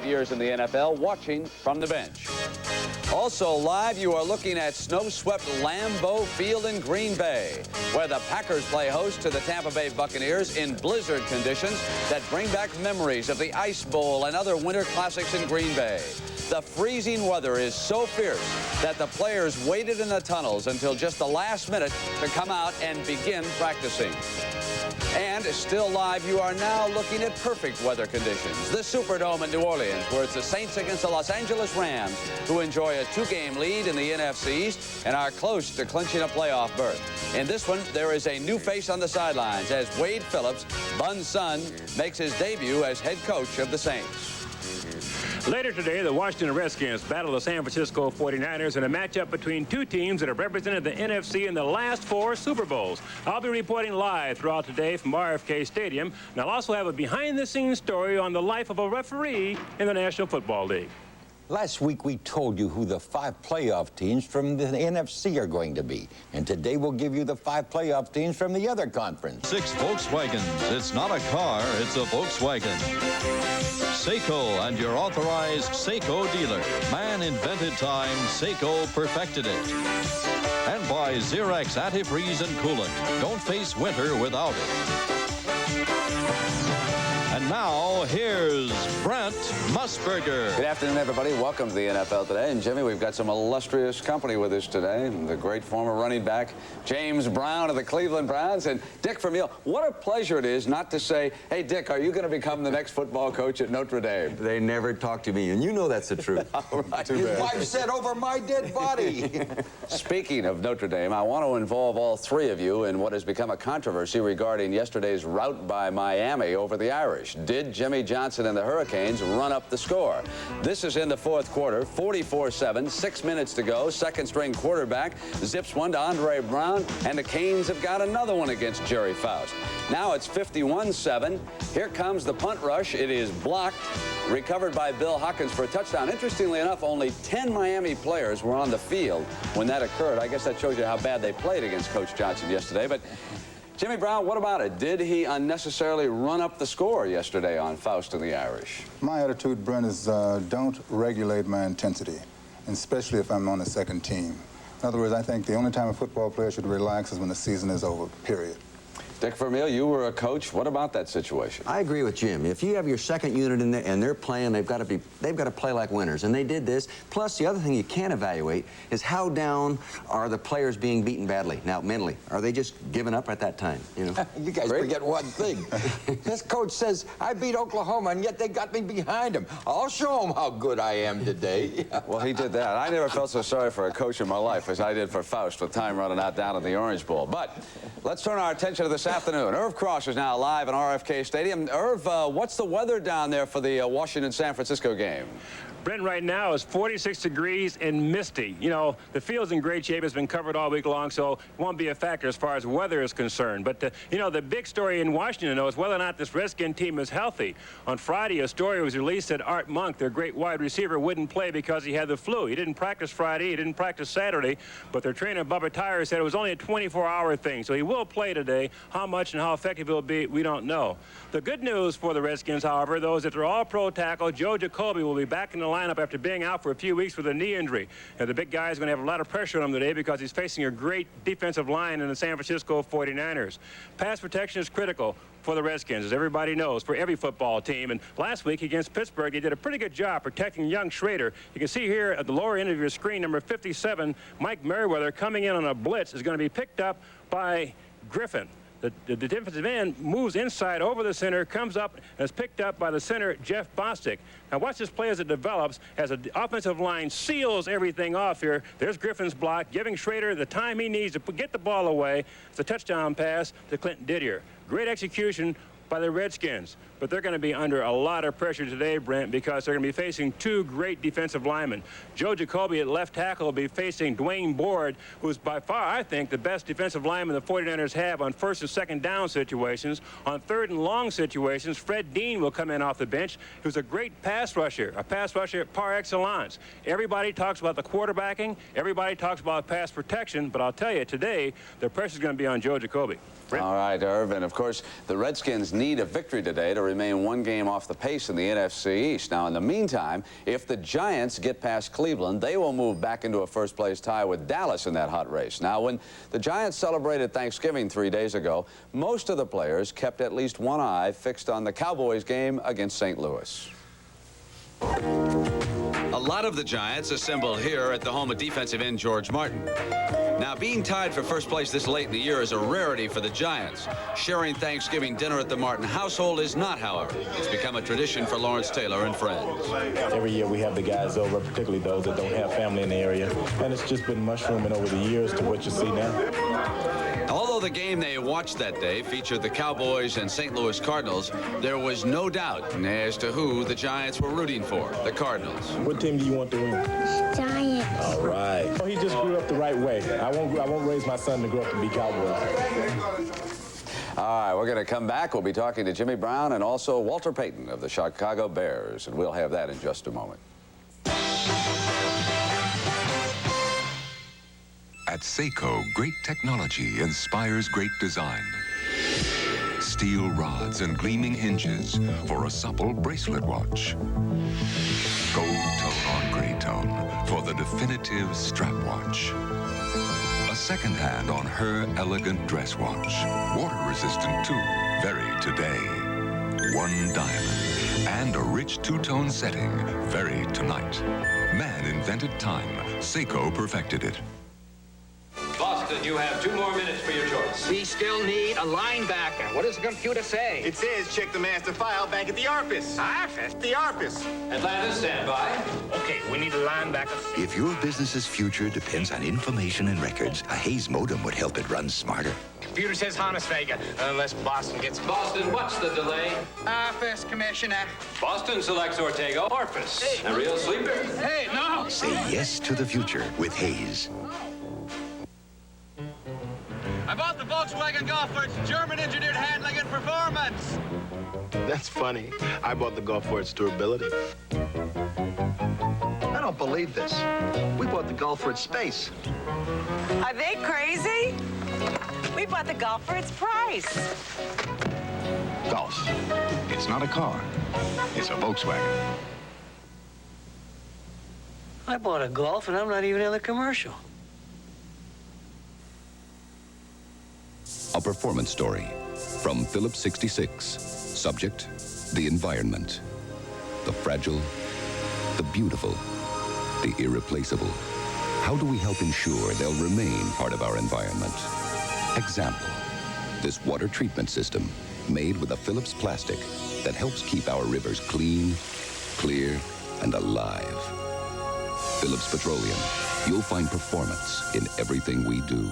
years in the NFL, watching from the bench. Also live, you are looking at snow-swept Lambeau Field in Green Bay, where the Packers play host to the Tampa Bay Buccaneers in blizzard conditions that bring back memories of the Ice Bowl and other winter classics in Green Bay. The freezing weather is so fierce that the players waited in the tunnels until just the last minute to come out and begin practicing. And still live, you are now looking at perfect weather conditions. The Superdome in New Orleans, where it's the Saints against the Los Angeles Rams, who enjoy a 2-game lead in the NFC East and are close to clinching a playoff berth. In this one, there is a new face on the sidelines as Wade Phillips, Bun's son, makes his debut as head coach of the Saints. Later today, the Washington Redskins battle the San Francisco 49ers in a matchup between two teams that have represented the NFC in the last 4 Super Bowls. I'll be reporting live throughout today from RFK Stadium, and I'll also have a behind-the-scenes story on the life of a referee in the National Football League. Last week, we told you who the 5 playoff teams from the NFC are going to be. And today, we'll give you the 5 playoff teams from the other conference. 6 Volkswagens. It's not a car, it's a Volkswagen. Seiko and your authorized Seiko dealer. Man invented time, Seiko perfected it. And by Xerox antifreeze and coolant. Don't face winter without it. And now, here's Brent Musburger. Good afternoon, everybody. Welcome to the NFL Today. And, Jimmy, we've got some illustrious company with us today. The great former running back, James Brown of the Cleveland Browns, and Dick Vermeil. What a pleasure it is not to say, hey, Dick, are you going to become the next football coach at Notre Dame? They never talk to me, and you know that's the truth. All right. His wife said, over my dead body. Speaking of Notre Dame, I want to involve all 3 of you in what has become a controversy regarding yesterday's rout by Miami over the Irish. Did Jimmy Johnson and the Hurricanes run up the score? This is in the 4th quarter, 44-7, 6 minutes to go. Second-string quarterback zips one to Andre Brown, and the Canes have got another one against Jerry Faust. Now it's 51-7. Here comes the punt rush. It is blocked, recovered by Bill Hawkins for a touchdown. Interestingly enough, only 10 Miami players were on the field when that occurred. I guess that shows you how bad they played against Coach Johnson yesterday. But Jimmy Brown, what about it? Did he unnecessarily run up the score yesterday on Faust and the Irish? My attitude, Brent, is don't regulate my intensity, especially if I'm on the second team. In other words, I think the only time a football player should relax is when the season is over, period. Dick Vermeil, you were a coach. What about that situation? I agree with Jim. If you have your second unit in there and they're playing, they've got to play like winners, and they did this. Plus, the other thing you can't evaluate is how down are the players being beaten badly. Now, mentally, are they just giving up at that time? You know, You guys forget one thing. This coach says, I beat Oklahoma, and yet they got me behind him. I'll show them how good I am today. Well, he did that. I never felt so sorry for a coach in my life as I did for Faust with time running out down in the Orange Bowl. But let's turn our attention to this afternoon. Irv Cross is now live in RFK Stadium. Irv, what's the weather down there for the Washington-San Francisco game? Brent, right now is 46 degrees and misty. You know, the field's in great shape. It's been covered all week long, so it won't be a factor as far as weather is concerned. But, you know, the big story in Washington, though, is whether or not this Redskin team is healthy. On Friday, a story was released that Art Monk, their great wide receiver, wouldn't play because he had the flu. He didn't practice Friday. He didn't practice Saturday. But their trainer, Bubba Tyrer, said it was only a 24-hour thing. So he will play today. How much and how effective he'll be, we don't know. The good news for the Redskins, however, though, is that their all-pro tackle, Joe Jacoby, will be back in the lineup after being out for a few weeks with a knee injury. And the big guy is going to have a lot of pressure on him today because he's facing a great defensive line in the San Francisco 49ers. Pass protection is critical for the Redskins, as everybody knows, for every football team. And last week against Pittsburgh, he did a pretty good job protecting young Schrader. You can see here at the lower end of your screen, number 57, Mike Merriweather, coming in on a blitz, is going to be picked up by Griffin. The defensive end moves inside over the center, comes up, and is picked up by the center, Jeff Bostic. Now watch this play as it develops, as the offensive line seals everything off here. There's Griffin's block, giving Schrader the time he needs to get the ball away. It's a touchdown pass to Clinton Didier. Great execution by the Redskins. But they're going to be under a lot of pressure today, Brent, because they're going to be facing 2 great defensive linemen. Joe Jacoby at left tackle will be facing Dwayne Board, who's by far, I think, the best defensive lineman the 49ers have on first and second down situations. On third and long situations, Fred Dean will come in off the bench, who's a great pass rusher, a pass rusher par excellence. Everybody talks about the quarterbacking. Everybody talks about pass protection. But I'll tell you, today, the pressure's going to be on Joe Jacoby. Brent? All right, Irv. And, of course, the Redskins need a victory today to remain one game off the pace in the NFC East. Now, in the meantime, if the Giants get past Cleveland, they will move back into a first-place tie with Dallas in that hot race. Now, when the Giants celebrated Thanksgiving 3 days ago, most of the players kept at least one eye fixed on the Cowboys game against St. Louis. A lot of the Giants assembled here at the home of defensive end George Martin. Now, being tied for first place this late in the year is a rarity for the Giants. Sharing Thanksgiving dinner at the Martin household is not, however. It's become a tradition for Lawrence Taylor and friends. Every year we have the guys over, particularly those that don't have family in the area, and it's just been mushrooming over the years to what you see now. Although the game they watched that day featured the Cowboys and St. Louis Cardinals, there was no doubt as to who the Giants were rooting for, the Cardinals. What team do you want to win? Giants. All right. He just grew up the right way. I won't raise my son to grow up to be Cowboys. All right, we're going to come back. We'll be talking to Jimmy Brown and also Walter Payton of the Chicago Bears, and we'll have that in just a moment. At Seiko, great technology inspires great design. Steel rods and gleaming hinges for a supple bracelet watch. Gold tone on gray tone for the definitive strap watch. A second hand on her elegant dress watch. Water resistant too, very today. One diamond and a rich two-tone setting, very tonight. Man invented time. Seiko perfected it. Boston, you have 2 more minutes for your choice. We still need a linebacker. What does the computer say? It says check the master file back at the office. Office? The office. Atlanta, stand by. Okay, we need a linebacker. If your business's future depends on information and records, a Hayes modem would help it run smarter. Computer says Hannesvega, unless Boston gets... Boston, what's the delay? Office, Commissioner. Boston selects Ortega. Orphis. Hey. A real sleeper. Hey, no! Say yes to the future with Hayes. I bought the Volkswagen Golf for its German-engineered handling and performance. That's funny. I bought the Golf for its durability. I don't believe this. We bought the Golf for its space. Are they crazy? We bought the Golf for its price. Golf. It's not a car. It's a Volkswagen. I bought a Golf and I'm not even in the commercial. A performance story from Phillips 66. Subject, the environment. The fragile, the beautiful, the irreplaceable. How do we help ensure they'll remain part of our environment? Example, this water treatment system made with a Phillips plastic that helps keep our rivers clean, clear, and alive. Phillips Petroleum. You'll find performance in everything we do.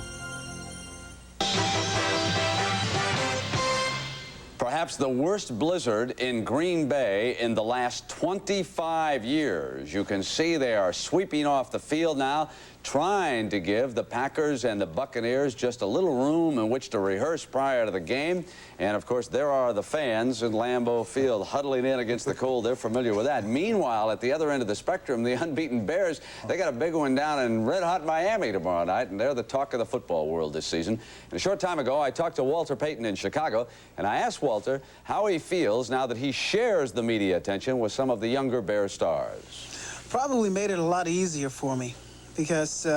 Perhaps the worst blizzard in Green Bay in the last 25 years. You can see they are sweeping off the field now, trying to give the Packers and the Buccaneers just a little room in which to rehearse prior to the game. And, of course, there are the fans in Lambeau Field huddling in against the cold. They're familiar with that. Meanwhile, at the other end of the spectrum, the unbeaten Bears, they got a big one down in red-hot Miami tomorrow night, and they're the talk of the football world this season. And a short time ago, I talked to Walter Payton in Chicago, and I asked Walter how he feels now that he shares the media attention with some of the younger Bear stars. Probably made it a lot easier for me, because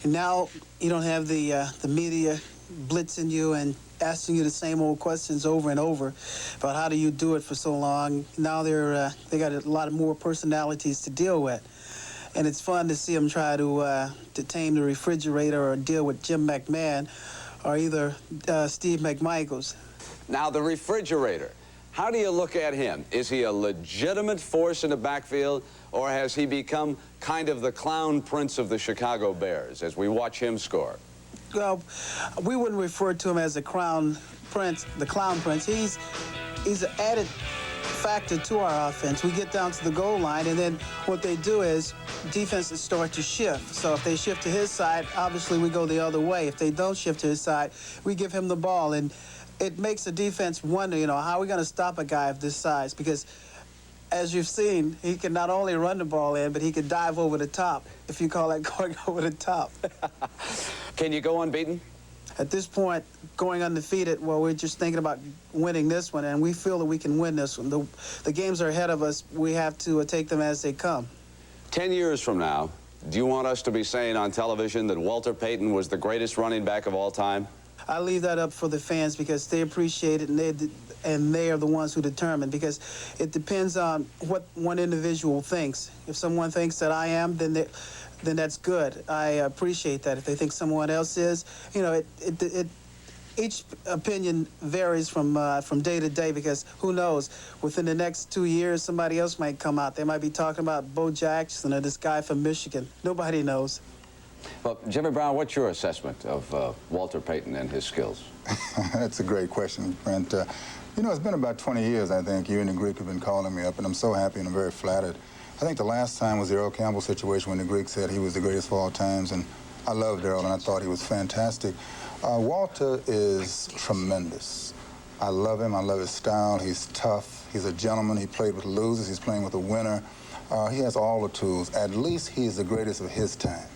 now you don't have the media blitzing you and asking you the same old questions over and over about how do you do it for so long. Now they got a lot of more personalities to deal with, and it's fun to see them try to tame the refrigerator or deal with Jim McMahon or either Steve McMichaels. Now, the refrigerator, how do you look at him? Is he a legitimate force in the backfield, or has he become kind of the clown prince of the Chicago Bears as we watch him score? Well, we wouldn't refer to him as the clown prince. He's an added factor to our offense. We get down to the goal line, and then what they do is defenses start to shift. So if they shift to his side, obviously we go the other way. If they don't shift to his side, we give him the ball, and it makes the defense wonder, you know, how are we going to stop a guy of this size? Because as you've seen, he can not only run the ball in, but he can dive over the top, if you call that going over the top. Can you go unbeaten? at this point, going undefeated, well, we're just thinking about winning this one, and we feel that we can win this one. The games are ahead of us. We have to take them as they come. 10 years from now, do you want us to be saying on television that Walter Payton was the greatest running back of all time? I leave that up for the fans because they appreciate it, and they are the ones who determine, because it depends on what one individual thinks. If someone thinks that I am, then that's good. I appreciate that. If they think someone else is, you know, each opinion varies from day to day, because who knows, within the next 2 years, somebody else might come out. They might be talking about Bo Jackson or this guy from Michigan. Nobody knows. Well, Jimmy Brown, what's your assessment of Walter Payton and his skills? That's a great question, Brent. You know, it's been about 20 years, I think. You and the Greek have been calling me up, and I'm so happy and I'm very flattered. I think the last time was the Earl Campbell situation when the Greek said he was the greatest of all times, and I loved Earl, and I thought he was fantastic. Walter is tremendous. I love him. I love his style. He's tough. He's a gentleman. He played with losers. He's playing with a winner. He has all the tools. At least he's the greatest of his time.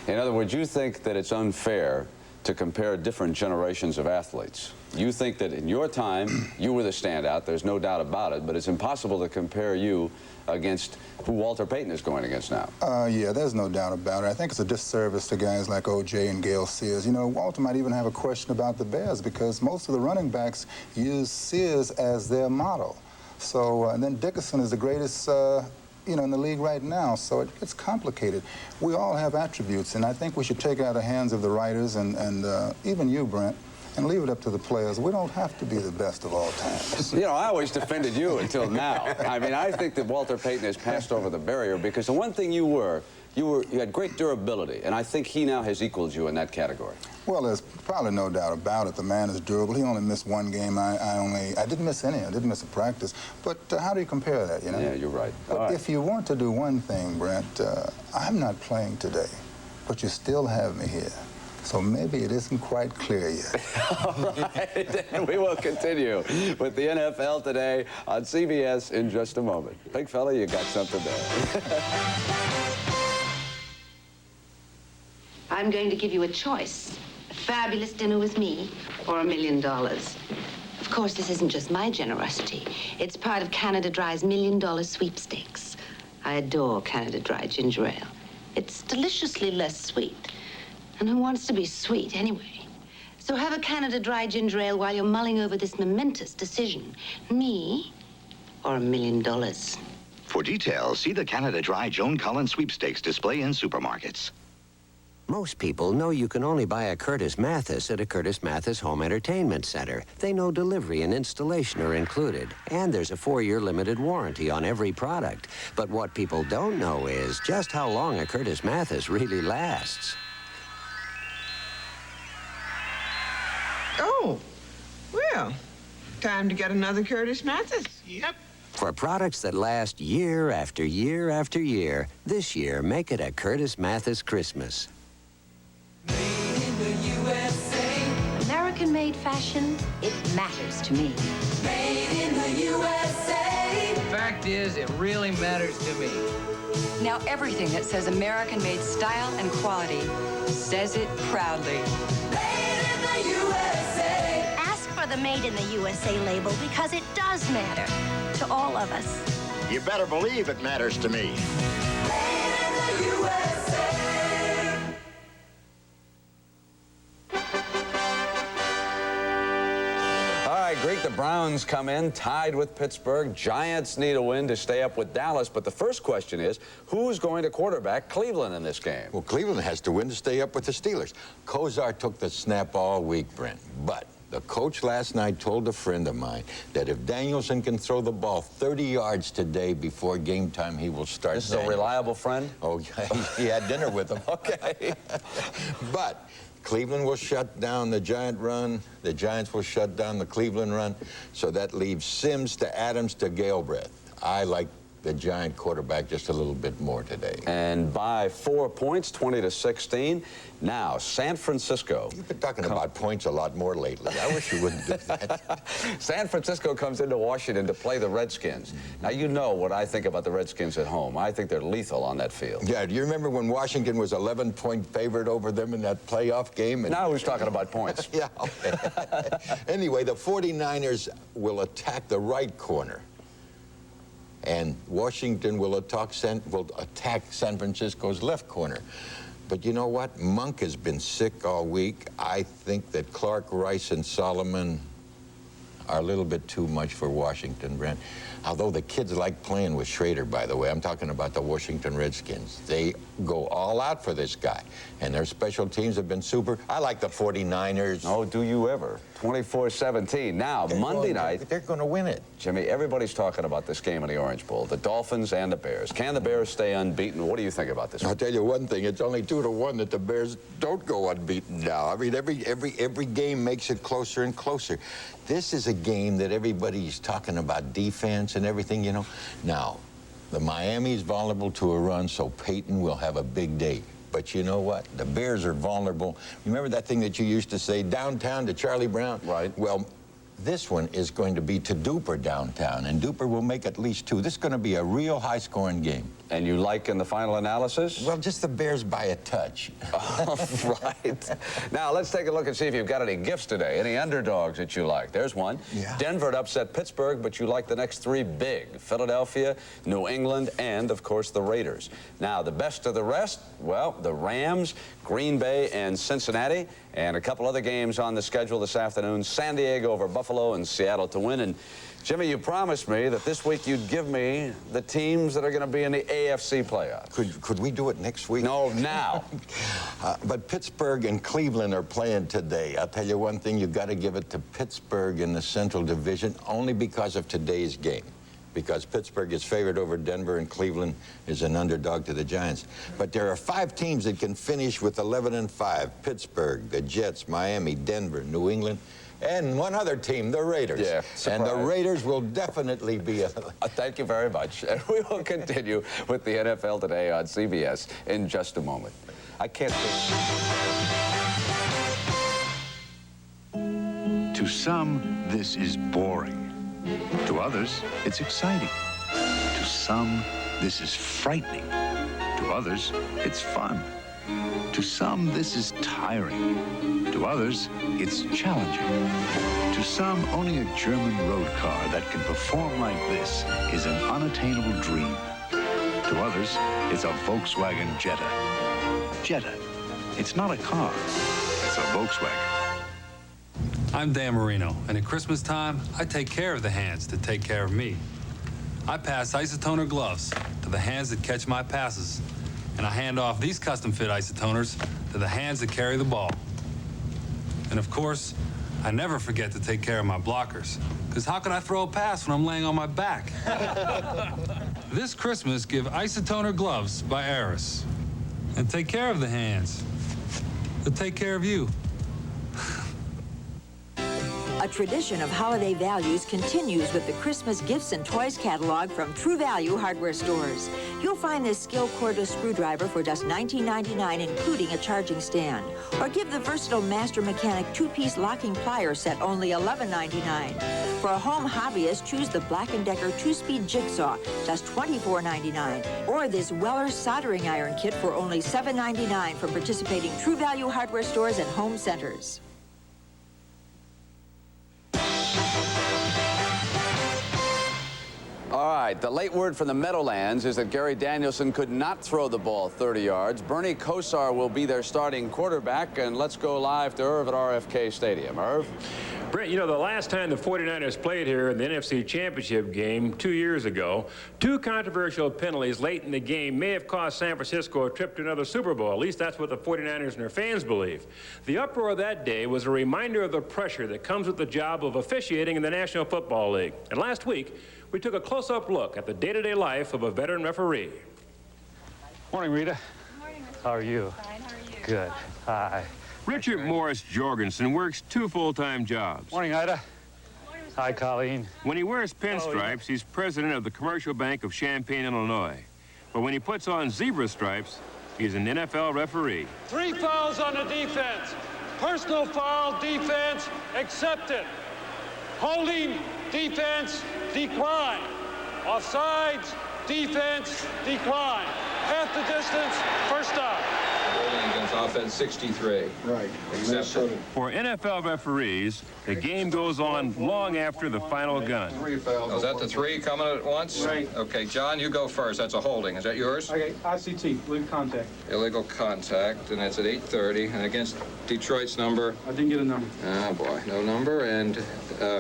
In other words, you think that it's unfair to compare different generations of athletes. You think that in your time, you were the standout, there's no doubt about it, but it's impossible to compare you against who Walter Payton is going against now. Yeah, there's no doubt about it. I think it's a disservice to guys like O.J. and Gale Sears. You know, Walter might even have a question about the Bears because most of the running backs use Sears as their model. So, and then Dickerson is the greatest you know, in the league right now, so it gets complicated. We all have attributes, and I think we should take it out of the hands of the writers and even you, Brent, and leave it up to the players. We don't have to be the best of all time. You know, I always defended you until now. I mean, I think that Walter Payton has passed over the barrier because the one thing you had great durability, and I think he now has equaled you in that category. Well, there's probably no doubt about it. The man is durable. He only missed one game. I didn't miss any. I didn't miss a practice. But how do you compare that, you know? Yeah, you're right. But if you want to do one thing, Brent, I'm not playing today, but you still have me here. So maybe it isn't quite clear yet. All right, and we will continue with the NFL Today on CBS in just a moment. Big fella, you got something there. I'm going to give you a choice. A fabulous dinner with me or $1 million. Of course, this isn't just my generosity. It's part of Canada Dry's $1 million sweepstakes. I adore Canada Dry ginger ale. It's deliciously less sweet. And who wants to be sweet anyway? So have a Canada Dry ginger ale while you're mulling over this momentous decision. Me or $1 million. For details, see the Canada Dry Joan Collins sweepstakes display in supermarkets. Most people know you can only buy a Curtis Mathis at a Curtis Mathis Home Entertainment Center. They know delivery and installation are included, and there's a 4-year limited warranty on every product. But what people don't know is just how long a Curtis Mathis really lasts. Oh, well, time to get another Curtis Mathis. Yep. For products that last year after year after year, this year, make it a Curtis Mathis Christmas. American-made fashion, it matters to me. Made in the USA. The fact is, it really matters to me. Now everything that says American-made style and quality says it proudly. Made in the USA. Ask for the Made in the USA label because it does matter to all of us. You better believe it matters to me. Made in the USA. Greek, the Browns come in tied with Pittsburgh. Giants need a win to stay up with Dallas. But the first question is, who's going to quarterback Cleveland in this game? Well, Cleveland has to win to stay up with the Steelers. Kozar took the snap all week, Brent. But the coach last night told a friend of mine that if Danielson can throw the ball 30 yards today before game time, he will start. This is a reliable friend? Oh, yeah, he had dinner with him. Okay. But Cleveland will shut down the Giant run. The Giants will shut down the Cleveland run. So that leaves Sims to Adams to Galbraith. I like the Giant quarterback just a little bit more today. And by 4 points, 20-16. Now, San Francisco. You've been talking about points a lot more lately. I wish you wouldn't do that. San Francisco comes into Washington to play the Redskins. Now, you know what I think about the Redskins at home. I think they're lethal on that field. Yeah, do you remember when Washington was 11-point favorite over them in that playoff game? Now who's talking about points? Yeah, okay. Anyway, the 49ers will attack the right corner. And Washington will attack San Francisco's left corner. But you know what? Monk has been sick all week. I think that Clark, Rice, and Solomon are a little bit too much for Washington, Brent. Although the kids like playing with Schrader, by the way. I'm talking about the Washington Redskins. They go all out for this guy. And their special teams have been super. I like the 49ers. Oh, do you ever? 24-17. Now, Monday night. They're going to win it. Jimmy, everybody's talking about this game in the Orange Bowl. The Dolphins and the Bears. Can the Bears stay unbeaten? What do you think about this? I'll tell you one thing. It's only 2-1 that the Bears don't go unbeaten now. I mean, every game makes it closer and closer. This is a game that everybody's talking about defense and everything, you know. Now, the Miami's vulnerable to a run, so Peyton will have a big day. But you know what? The Bears are vulnerable. Remember that thing that you used to say, downtown to Charlie Brown? Right. Well, this one is going to be to Duper downtown, and Duper will make at least 2. This is going to be a real high-scoring game. And you like in the final analysis? Well, just the Bears by a touch. Right. Now, let's take a look and see if you've got any gifts today. Any underdogs that you like? There's one. Yeah. Denver to upset Pittsburgh, but you like the next 3 big. Philadelphia, New England, and, of course, the Raiders. Now, the best of the rest, well, the Rams, Green Bay, and Cincinnati, and a couple other games on the schedule this afternoon. San Diego over Buffalo and Seattle to win. And Jimmy, you promised me that this week you'd give me the teams that are going to be in the AFC playoffs. Could we do it next week? No, now. But Pittsburgh and Cleveland are playing today. I'll tell you one thing, you've got to give it to Pittsburgh in the Central Division only because of today's game. Because Pittsburgh is favored over Denver and Cleveland is an underdog to the Giants. But there are 5 teams that can finish with 11-5. Pittsburgh, the Jets, Miami, Denver, New England, and one other team, the Raiders. Yeah, surprise. And the Raiders will definitely be a... Thank you very much. And we will continue with the NFL Today on CBS in just a moment. I can't... To some, this is boring. To others, it's exciting. To some, this is frightening. To others, it's fun. To some, this is tiring. To others, it's challenging. To some, owning a German road car that can perform like this is an unattainable dream. To others, it's a Volkswagen Jetta. Jetta. It's not a car. It's a Volkswagen. I'm Dan Marino, and at Christmas time, I take care of the hands that take care of me. I pass isotoner gloves to the hands that catch my passes, and I hand off these custom-fit isotoners to the hands that carry the ball. And of course, I never forget to take care of my blockers, because how can I throw a pass when I'm laying on my back? This Christmas, give isotoner gloves by Aris, and take care of the hands that take care of you. A tradition of holiday values continues with the Christmas Gifts and Toys catalog from True Value hardware stores. You'll find this Skil cordless screwdriver for just $19.99, including a charging stand. Or give the versatile Master Mechanic 2-piece locking plier set only $11.99. For a home hobbyist, choose the Black & Decker 2-speed jigsaw, just $24.99. Or this Weller soldering iron kit for only $7.99 from participating True Value hardware stores and home centers. All right, the late word from the Meadowlands is that Gary Danielson could not throw the ball 30 yards. Bernie Kosar will be their starting quarterback, and let's go live to Irv at RFK Stadium. Irv? Brent, you know, the last time the 49ers played here in the NFC Championship game 2 years ago, 2 controversial penalties late in the game may have cost San Francisco a trip to another Super Bowl. At least that's what the 49ers and their fans believe. The uproar that day was a reminder of the pressure that comes with the job of officiating in the National Football League. And last week, we took a close-up look at the day-to-day life of a veteran referee. Morning, Rita. Good morning, Mr. How are you? Fine, how are you? Good. Hi. Richard Morris Jorgensen works 2 full-time jobs. Morning, Ida. Good morning, Hi, Colleen. When he wears pinstripes, he's president of the Commercial Bank of Champaign, Illinois. But when he puts on zebra stripes, he's an NFL referee. 3 fouls on the defense. Personal foul, defense, accepted. Holding, defense, decline. Offsides, defense, decline. Half the distance, first down. Holding against offense 63. Right. Accepted. For NFL referees, the game goes on long after the final gun. 3 fouls. Oh, is that the 3 coming at once? Right. Okay, John, you go first. That's a holding. Is that yours? Okay, ICT, illegal contact. Illegal contact, and it's at 8:30. And against Detroit's number? I didn't get a number. Oh, boy. No number. And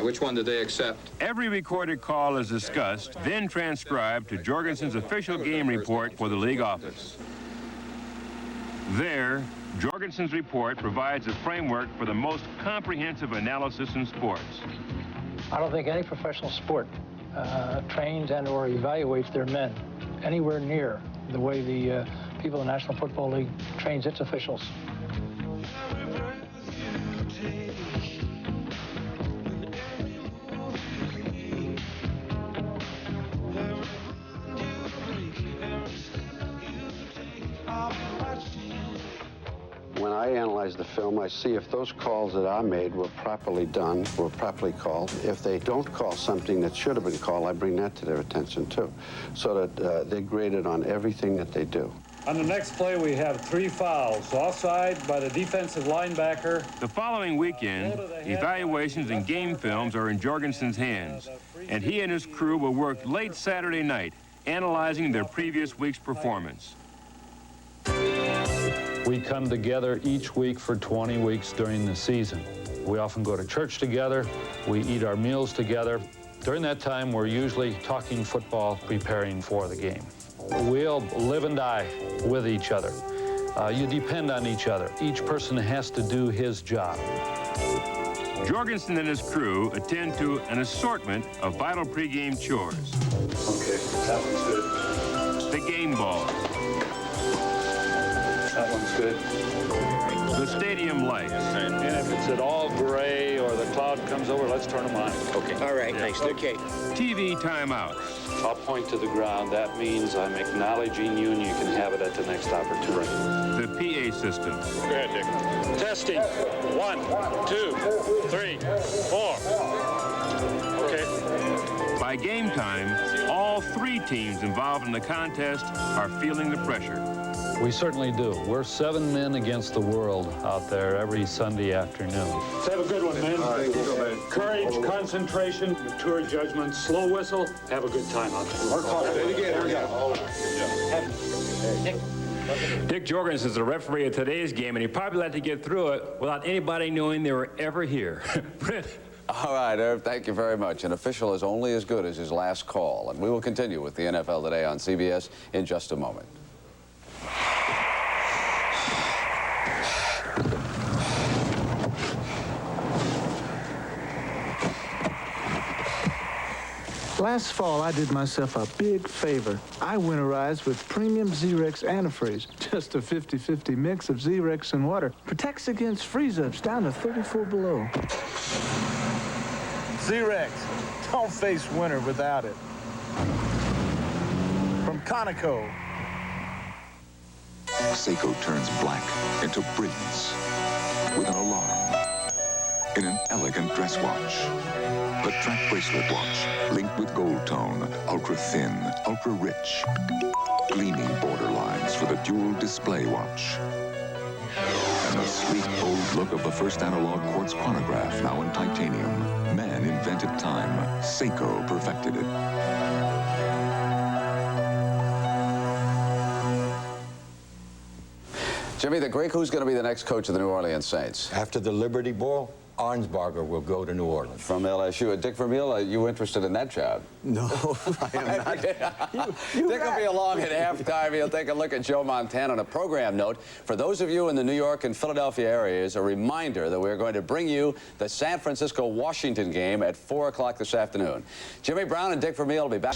which one did they accept? Every recorded call is discussed, then transcribed to Jorgensen's official game report for the league office. There, Jorgensen's report provides a framework for the most comprehensive analysis in sports. I don't think any professional sport trains and or evaluates their men anywhere near the way the people in the National Football League trains its officials. When I analyze the film, I see if those calls that I made were properly done, were properly called. If they don't call something that should have been called, I bring that to their attention too, so that they're graded on everything that they do. On the next play, we have 3 fouls. Offside by the defensive linebacker. The following weekend, evaluations and game films are in Jorgensen's hands, and he and his crew will work late Saturday night, analyzing their previous week's performance. We come together each week for 20 weeks during the season. We often go to church together. We eat our meals together. During that time, we're usually talking football, preparing for the game. We'll live and die with each other. You depend on each other. Each person has to do his job. Jorgensen and his crew attend to an assortment of vital pregame chores. Okay, that one's good. The game balls. That one's good. The stadium lights. And if it's at all gray or the cloud comes over, let's turn them on. Okay. All right, thanks. Okay. TV timeouts. I'll point to the ground. That means I'm acknowledging you, and you can have it at the next opportunity. The PA system. Go ahead, Dick. Testing. 1, 2, 3, 4. Okay. By game time, all 3 teams involved in the contest are feeling the pressure. We certainly do. We're 7 men against the world out there every Sunday afternoon. Let's have a good one, man. All right, go, man. Courage, concentration, mature judgment, slow whistle. Have a good time out there. Work hard. Here we go. Dick Jorgensen is the referee of today's game, and he probably like to get through it without anybody knowing they were ever here. Brent. All right, Irv, thank you very much. An official is only as good as his last call, and we will continue with the NFL Today on CBS in just a moment. Last fall, I did myself a big favor. I winterized with premium Zerex antifreeze. Just a 50-50 mix of Zerex and water. Protects against freeze-ups down to 34 below. Zerex. Don't face winter without it. From Conoco. Seiko turns black into brilliance with an alarm in an elegant dress watch. The track bracelet watch, linked with gold tone, ultra thin, ultra rich. Gleaming border lines for the dual display watch. And the sleek, bold look of the first analog quartz chronograph, now in titanium. Man invented time. Seiko perfected it. Jimmy, the Greek, who's going to be the next coach of the New Orleans Saints? After the Liberty Bowl, Arnsparger will go to New Orleans. From LSU. Dick Vermeil, are you interested in that job? No, I am not. Dick will be along at halftime. He'll take a look at Joe Montana. On a program note, for those of you in the New York and Philadelphia areas, a reminder that we're going to bring you the San Francisco-Washington game at 4 o'clock this afternoon. Jimmy Brown and Dick Vermeil will be back.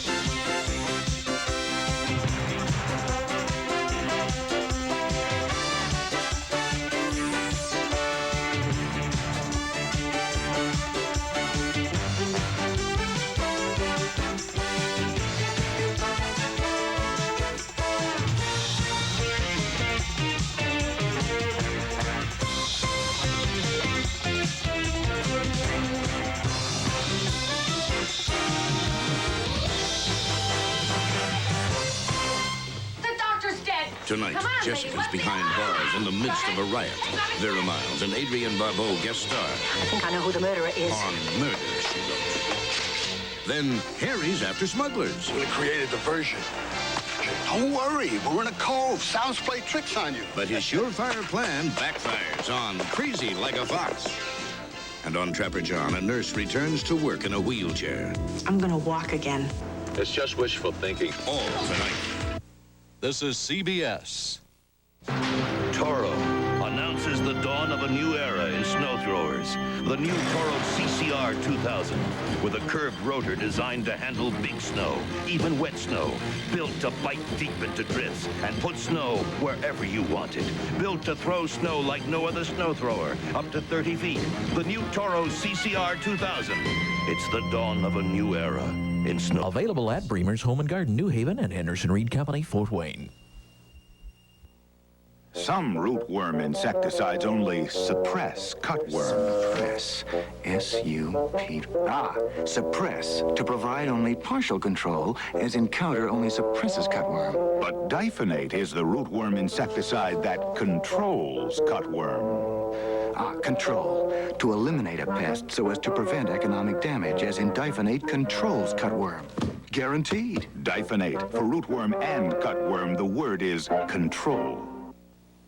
Tonight, Jessica's behind bars in the midst of a riot. Vera Miles and Adrienne Barbeau guest star. I think I know who the murderer is. On Murder, She Wrote. Then Harry's after smugglers. We create a diversion. Don't worry, we're in a cove. Sounds play tricks on you. But his surefire plan backfires on Crazy Like a Fox. And on Trapper John, a nurse returns to work in a wheelchair. I'm gonna walk again. It's just wishful thinking. All tonight. This is CBS. Toro announces the dawn of a new era in snow throwers. The new Toro CCR 2000, with a curved rotor designed to handle big snow, even wet snow. Built to bite deep into drifts and put snow wherever you want it. Built to throw snow like no other snow thrower, up to 30 feet. The new Toro CCR 2000. It's the dawn of a new era in snow. Available at Bremer's Home and Garden, New Haven, and Henderson Reed Company, Fort Wayne. Some rootworm insecticides only suppress cutworm. Suppress. S-U-P. Suppress. To provide only partial control, as Encounter only suppresses cutworm. But Diphenate is the rootworm insecticide that controls cutworm. Control. To eliminate a pest so as to prevent economic damage, as in Diphenate controls cutworm. Guaranteed. Diphenate. For rootworm and cutworm, the word is control.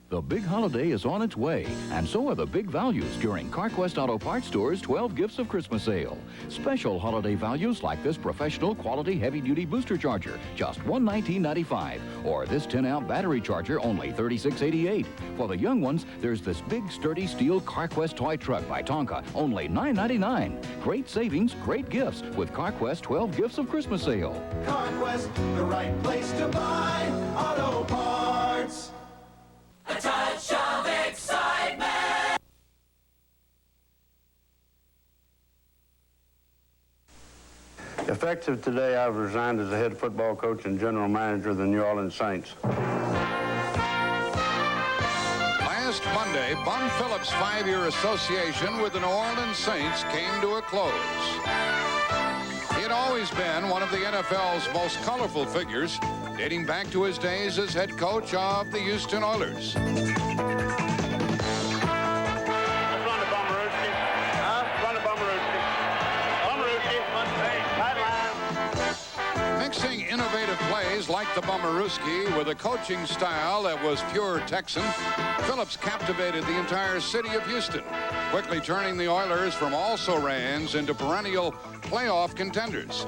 The big holiday is on its way, and so are the big values during CarQuest Auto Parts Store's 12 Gifts of Christmas sale. Special holiday values like this professional quality heavy-duty booster charger, just $119.95, or this 10-amp battery charger, only $36.88. For the young ones, there's this big, sturdy steel CarQuest toy truck by Tonka, only $9.99. Great savings, great gifts with CarQuest 12 Gifts of Christmas sale. CarQuest, the right place to buy auto parts. A touch of excitement. Effective today, I've resigned as the head football coach and general manager of the New Orleans Saints. Last Monday, Bum Phillips' 5-year association with the New Orleans Saints came to a close. He had always been one of the NFL's most colorful figures, dating back to his days as head coach of the Houston Oilers. Mixing innovative plays like the Bummerooski with a coaching style that was pure Texan, Phillips captivated the entire city of Houston, quickly turning the Oilers from also-rans into perennial playoff contenders.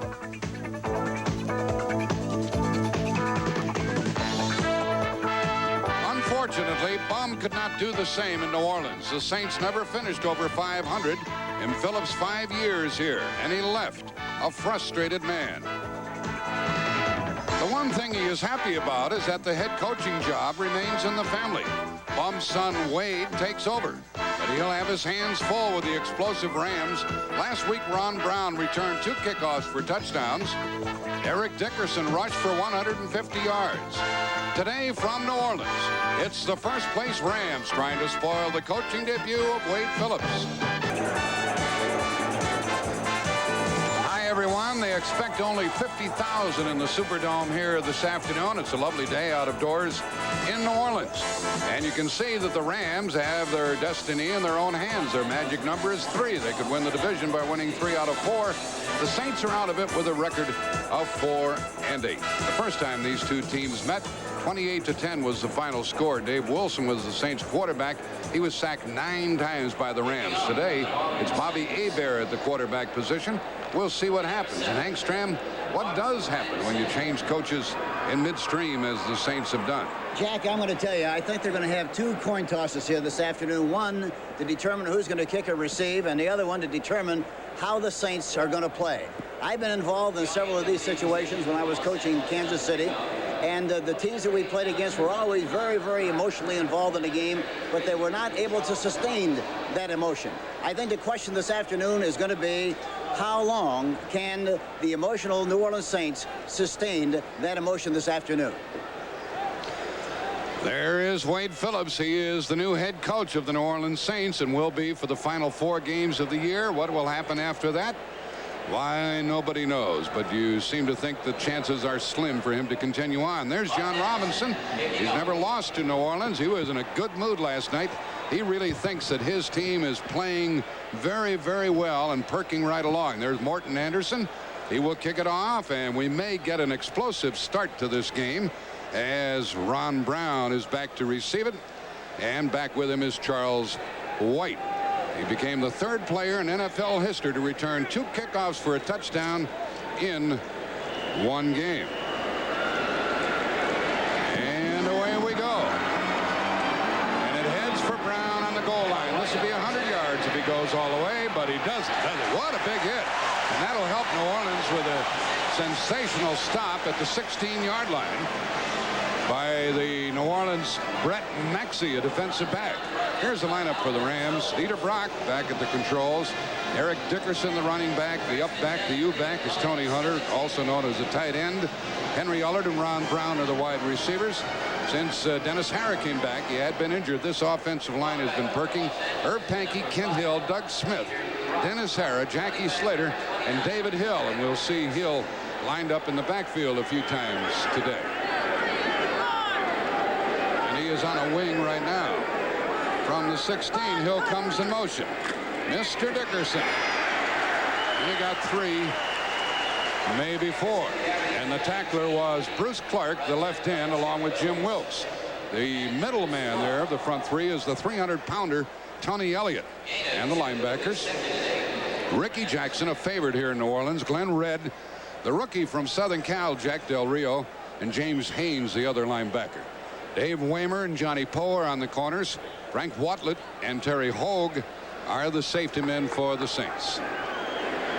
Unfortunately, Bum could not do the same in New Orleans. The Saints never finished over 500 in Phillips' 5 years here, and he left a frustrated man. The one thing he is happy about is that the head coaching job remains in the family. Bum's son, Wade, takes over, but he'll have his hands full with the explosive Rams. Last week, Ron Brown returned 2 kickoffs for touchdowns. Eric Dickerson rushed for 150 yards. Today from New Orleans, it's the first-place Rams trying to spoil the coaching debut of Wade Phillips. Everyone, they expect only 50,000 in the Superdome here this afternoon. It's a lovely day out of doors in New Orleans. And you can see that the Rams have their destiny in their own hands. Their magic number is 3. They could win the division by winning 3 out of 4. The Saints are out of it with a record of 4-8. The first time these two teams met, 28-10 was the final score. Dave Wilson was the Saints quarterback. He was sacked 9 times by the Rams. Today, it's Bobby Hebert at the quarterback position. We'll see what happens. And Hank Stram, what does happen when you change coaches in midstream as the Saints have done? Jack, I'm going to tell you, I think they're going to have 2 coin tosses here this afternoon. One to determine who's going to kick or receive, and the other one to determine how the Saints are going to play. I've been involved in several of these situations when I was coaching Kansas City. And the teams that we played against were always very, very emotionally involved in the game, but they were not able to sustain that emotion. I think the question this afternoon is going to be, how long can the emotional New Orleans Saints sustain that emotion this afternoon? There is Wade Phillips. He is the new head coach of the New Orleans Saints and will be for the final 4 games of the year. What will happen after that? Why, nobody knows, but you seem to think the chances are slim for him to continue on. There's John Robinson. He's never lost to New Orleans. He was in a good mood last night. He really thinks that his team is playing very, very well and perking right along. There's Morton Anderson. He will kick it off, and we may get an explosive start to this game as Ron Brown is back to receive it, and back with him is Charles White. He became the third player in NFL history to return 2 kickoffs for a touchdown in one game. And away we go. And it heads for Brown on the goal line. This will be 100 yards if he goes all the way, but he doesn't. What a big hit. And that'll help New Orleans with a sensational stop at the 16-yard line by the New Orleans Brett Maxey, a defensive back. Here's the lineup for the Rams. Dieter Brock back at the controls. Eric Dickerson, the running back. The up back, the U back is Tony Hunter, also known as the tight end. Henry Ullard and Ron Brown are the wide receivers. Since Dennis Harrah came back, he had been injured. This offensive line has been perking. Herb Pankey, Kent Hill, Doug Smith, Dennis Harrah, Jackie Slater, and David Hill. And we'll see Hill lined up in the backfield a few times today. And he is on a wing right now. From the 16, Hill comes in motion. Mr. Dickerson. He got 3, maybe 4. And the tackler was Bruce Clark, the left end, along with Jim Wilkes. The middleman there of the front 3 is the 300-pounder Tony Elliott. And the linebackers, Ricky Jackson, a favorite here in New Orleans. Glenn Redd, the rookie from Southern Cal, Jack Del Rio, and James Haynes, the other linebacker. Dave Waymer and Johnny Poe are on the corners. Frank Watlett and Terry Hogue are the safety men for the Saints.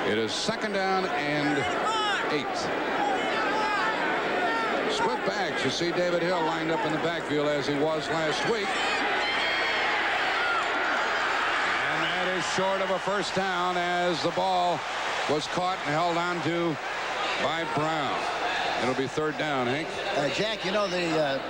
It is 2nd down and 8. Split backs. You see David Hill lined up in the backfield as he was last week. And that is short of a first down as the ball was caught and held on to by Brown. It'll be 3rd down, Hank. Jack, you know, the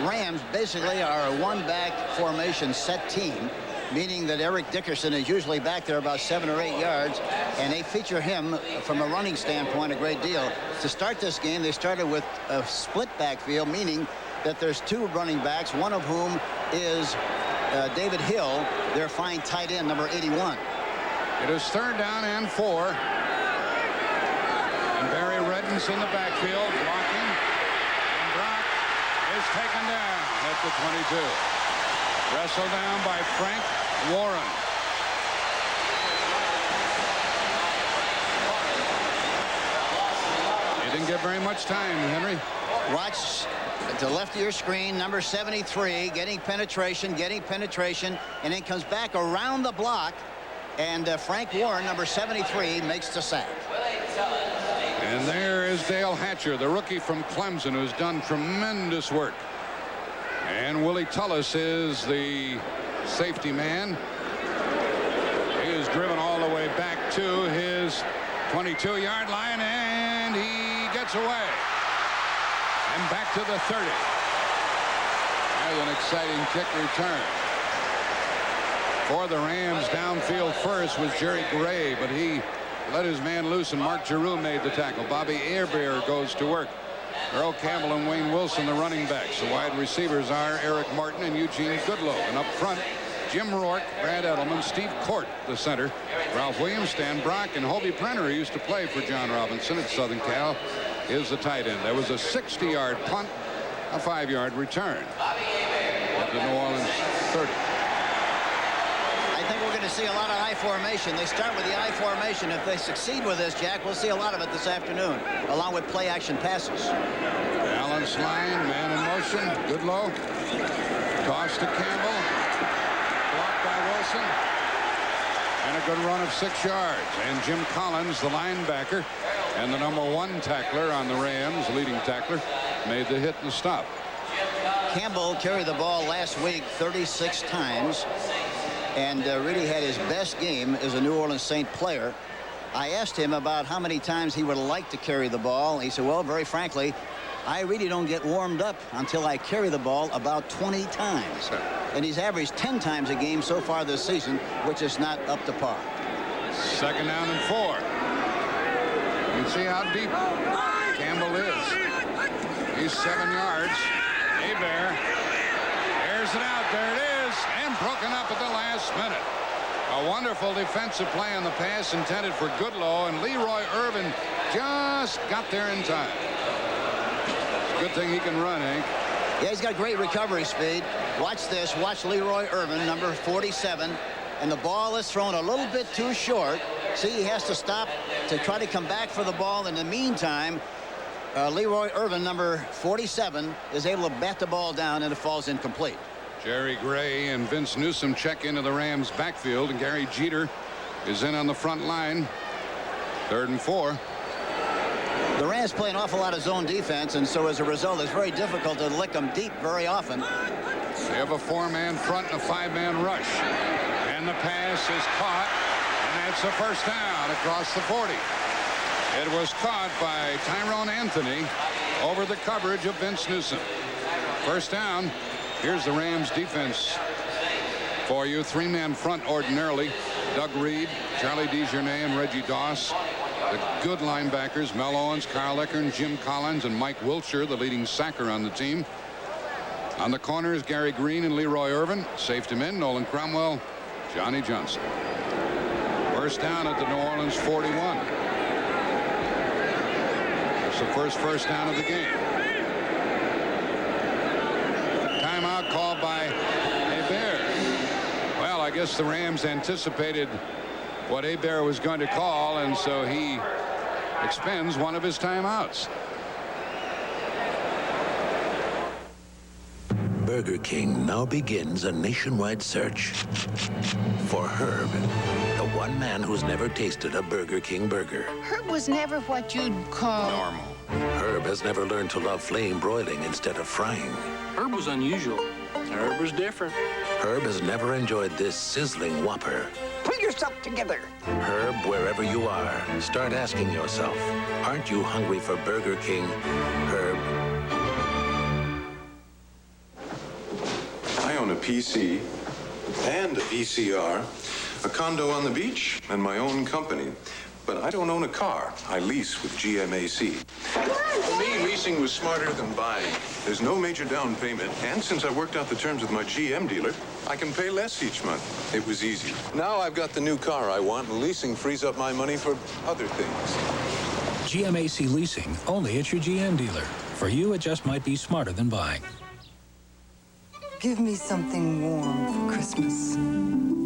Rams basically are a one-back formation set team, meaning that Eric Dickerson is usually back there about 7 or 8 yards, and they feature him from a running standpoint a great deal. To start this game, they started with a split backfield, meaning that there's 2 running backs, one of whom is David Hill, their fine tight end, number 81. It is 3rd down and 4. And Barry Redden's in the backfield, blocking. And Brock is taken down at the 22. Wrestled down by Frank Warren. He didn't get very much time, Henry. Watch to the left of your screen, number 73, getting penetration, and then comes back around the block. And Frank Warren, number 73, makes the sack. And there is Dale Hatcher, the rookie from Clemson, who's done tremendous work. And Willie Tullis is the safety man. He is driven all the way back to his 22-yard line, and he gets away. And back to the 30. There's an exciting kick return. For the Rams, downfield first was Jerry Gray, but he let his man loose, and Mark Giroux made the tackle. Bobby Airbear goes to work. Earl Campbell and Wayne Wilson, the running backs. The wide receivers are Eric Martin and Eugene Goodlow. And up front, Jim Rourke, Brad Edelman, Steve Court, the center. Ralph Williams, Stan Brock, and Hobie Brenner, who used to play for John Robinson at Southern Cal, is the tight end. There was a 60-yard punt, a 5-yard return at the New Orleans 30. I think we're going to see a lot of I formation. They start with the I formation. If they succeed with this, Jack, we'll see a lot of it this afternoon, along with play action passes. Balance line, man in motion. Goodlow. Toss to Campbell. Blocked by Wilson. And a good run of 6 yards. And Jim Collins, the linebacker, and the number 1 tackler on the Rams, leading tackler, made the hit and stop. Campbell carried the ball last week 36 times. And really had his best game as a New Orleans Saint player. I asked him about how many times he would like to carry the ball. He said, well, very frankly, I really don't get warmed up until I carry the ball about 20 times. And he's averaged 10 times a game so far this season, which is not up to par. 2nd down and 4. can see how deep Campbell is. He's 7 yards. Hebert airs it out. There it is. And broken up at the last minute. A wonderful defensive play on the pass intended for Goodlow, and Leroy Irvin just got there in time. It's a good thing he can run, Hank. Yeah, he's got great recovery speed. Watch this. Watch Leroy Irvin, number 47. And the ball is thrown a little bit too short. See, he has to stop to try to come back for the ball. In the meantime, Leroy Irvin, number 47, is able to bat the ball down, and it falls incomplete. Jerry Gray and Vince Newsom check into the Rams' backfield, and Gary Jeter is in on the front line. 3rd and 4. The Rams play an awful lot of zone defense, and so as a result, it's very difficult to lick them deep very often. They have a 4-man front and a 5-man rush. And the pass is caught, and that's a first down across the 40. It was caught by Tyrone Anthony over the coverage of Vince Newsom. First down. Here's the Rams defense for you. 3-man front ordinarily. Doug Reed, Charlie DeJournay, and Reggie Doss. The good linebackers, Mel Owens, Carl Eckern, Jim Collins, and Mike Wiltshire, the leading sacker on the team. On the corners, Gary Green and Leroy Irvin. Safety men, Nolan Cromwell, Johnny Johnson. First down at the New Orleans 41. It's the first down of the game. Timeout called by Hebert. Well, I guess the Rams anticipated what Hebert was going to call, and so he expends one of his timeouts. Burger King now begins a nationwide search for Herb, the one man who's never tasted a Burger King burger. Herb was never what you'd call normal. Herb has never learned to love flame broiling instead of frying. Herb was unusual. Herb was different. Herb has never enjoyed this sizzling Whopper. Pull yourself together. Herb, wherever you are, start asking yourself, aren't you hungry for Burger King, Herb? I own a PC and a VCR, a condo on the beach, and my own company. But I don't own a car. I lease with GMAC. For me, leasing was smarter than buying. There's no major down payment, and since I worked out the terms with my GM dealer, I can pay less each month. It was easy. Now I've got the new car I want, and leasing frees up my money for other things. GMAC Leasing, only at your GM dealer. For you, it just might be smarter than buying. Give me something warm for Christmas.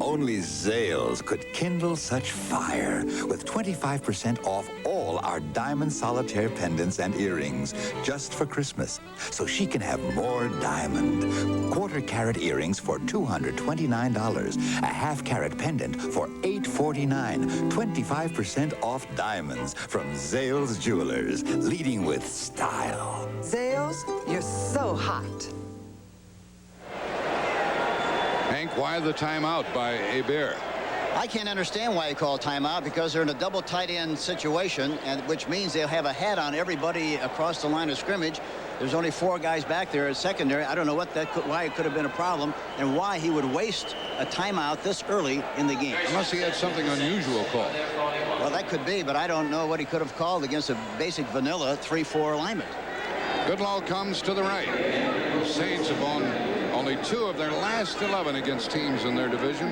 Only Zales could kindle such fire with 25% off all our diamond solitaire pendants and earrings just for Christmas, so she can have more diamond. Quarter-carat earrings for $229, a half-carat pendant for $849, 25% off diamonds from Zales Jewelers, leading with style. Zales, you're so hot. Hank, why the timeout by Hebert? I can't understand why he called timeout, because they're in a double tight end situation, and which means they'll have a hat on everybody across the line of scrimmage. There's only 4 guys back there at secondary. I don't know why it could have been a problem and why he would waste a timeout this early in the game. Unless he had something unusual called. Well, that could be, but I don't know what he could have called against a basic vanilla 3-4 alignment. Goodlow comes to the right. The Saints have won only 2 of their last 11 against teams in their division.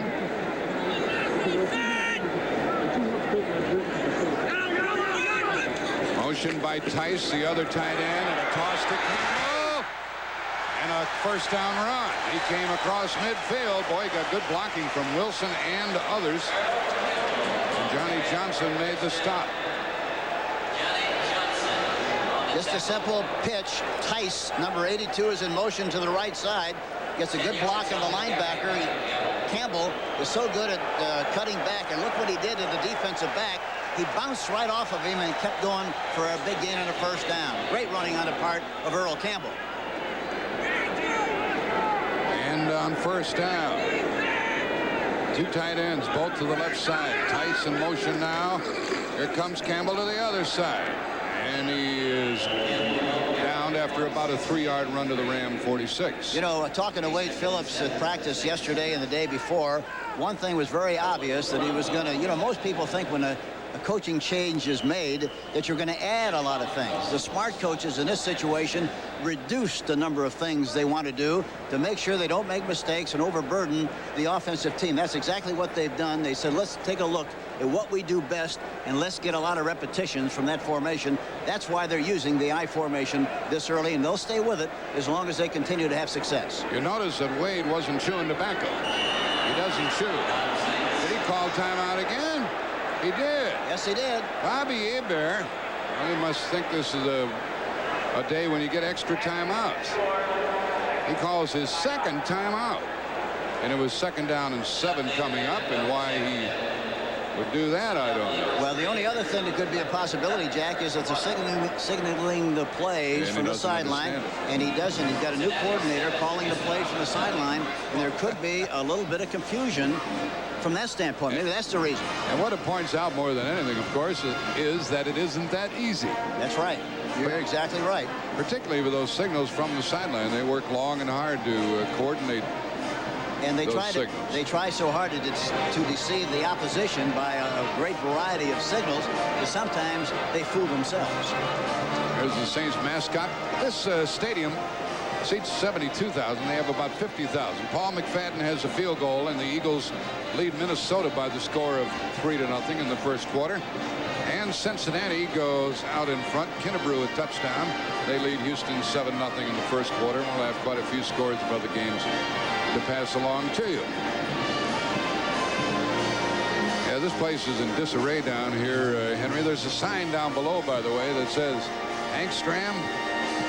Motion by Tice, the other tight end, and a toss to Campbell. And a first down run. He came across midfield. Boy, he got good blocking from Wilson and others. And Johnny Johnson made the stop. Just a simple pitch. Tice, number 82, is in motion to the right side. Gets a good block on the linebacker. Campbell is so good at cutting back, and look what he did to the defensive back. He bounced right off of him and kept going for a big gain and a first down. Great running on the part of Earl Campbell. And on first down, 2 tight ends, both to the left side. Tice in motion now. Here comes Campbell to the other side. And he is down after about a 3-yard run to the Ram 46. You know, talking to Wade Phillips at practice yesterday and the day before, one thing was very obvious, that he was going to, you know, most people think when a a coaching change is made, that you're going to add a lot of things. The smart coaches in this situation reduce the number of things they want to do to make sure they don't make mistakes and overburden the offensive team. That's exactly what they've done. They said, let's take a look at what we do best, and let's get a lot of repetitions from that formation. That's why they're using the I formation this early, and they'll stay with it as long as they continue to have success. You notice that Wade wasn't chewing tobacco. He doesn't chew. Did he call timeout again? He did. Yes, he did. Bobby Hebert, well, you must think this is a day when you get extra timeouts. He calls his second timeout. And it was 2nd down and 7 coming up, and why he would do that, I don't know. Well, the only other thing that could be a possibility, Jack, is that they're signaling the plays from the sideline, and he doesn't. He's got a new coordinator calling the plays from the sideline, and there could be a little bit of confusion from that standpoint. Maybe that's the reason. And what it points out more than anything, of course, is that it isn't that easy. That's right. You're exactly right. Particularly with those signals from the sideline. They work long and hard to coordinate. And they try so hard to deceive the opposition by a great variety of signals that sometimes they fool themselves. There's the Saints mascot. This stadium seats 72,000. They have about 50,000. Paul McFadden has a field goal, and the Eagles lead Minnesota by the score of 3-0 in the first quarter. And Cincinnati goes out in front. Kennebrew a touchdown. They lead Houston 7-0 in the first quarter. We'll have quite a few scores of other games to pass along to you. Yeah, this place is in disarray down here, Henry. There's a sign down below, by the way, that says, Hank Stram,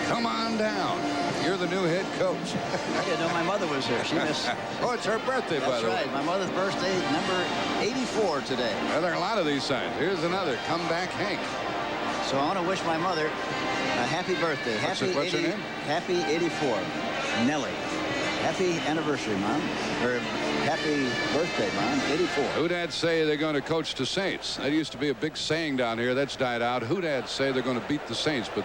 come on down. You're the new head coach. I didn't know my mother was here. She missed. Oh, it's her birthday, by the way. That's right. My mother's birthday, number 84 today. Well, there are a lot of these signs. Here's another. Come back, Hank. So I want to wish my mother a happy birthday. What's her name? Happy 84. Nellie. Happy anniversary, Mom. Or happy birthday, Mom. 84. Who'd say they're going to coach the Saints? That used to be a big saying down here. That's died out. Who'd say they're going to beat the Saints? But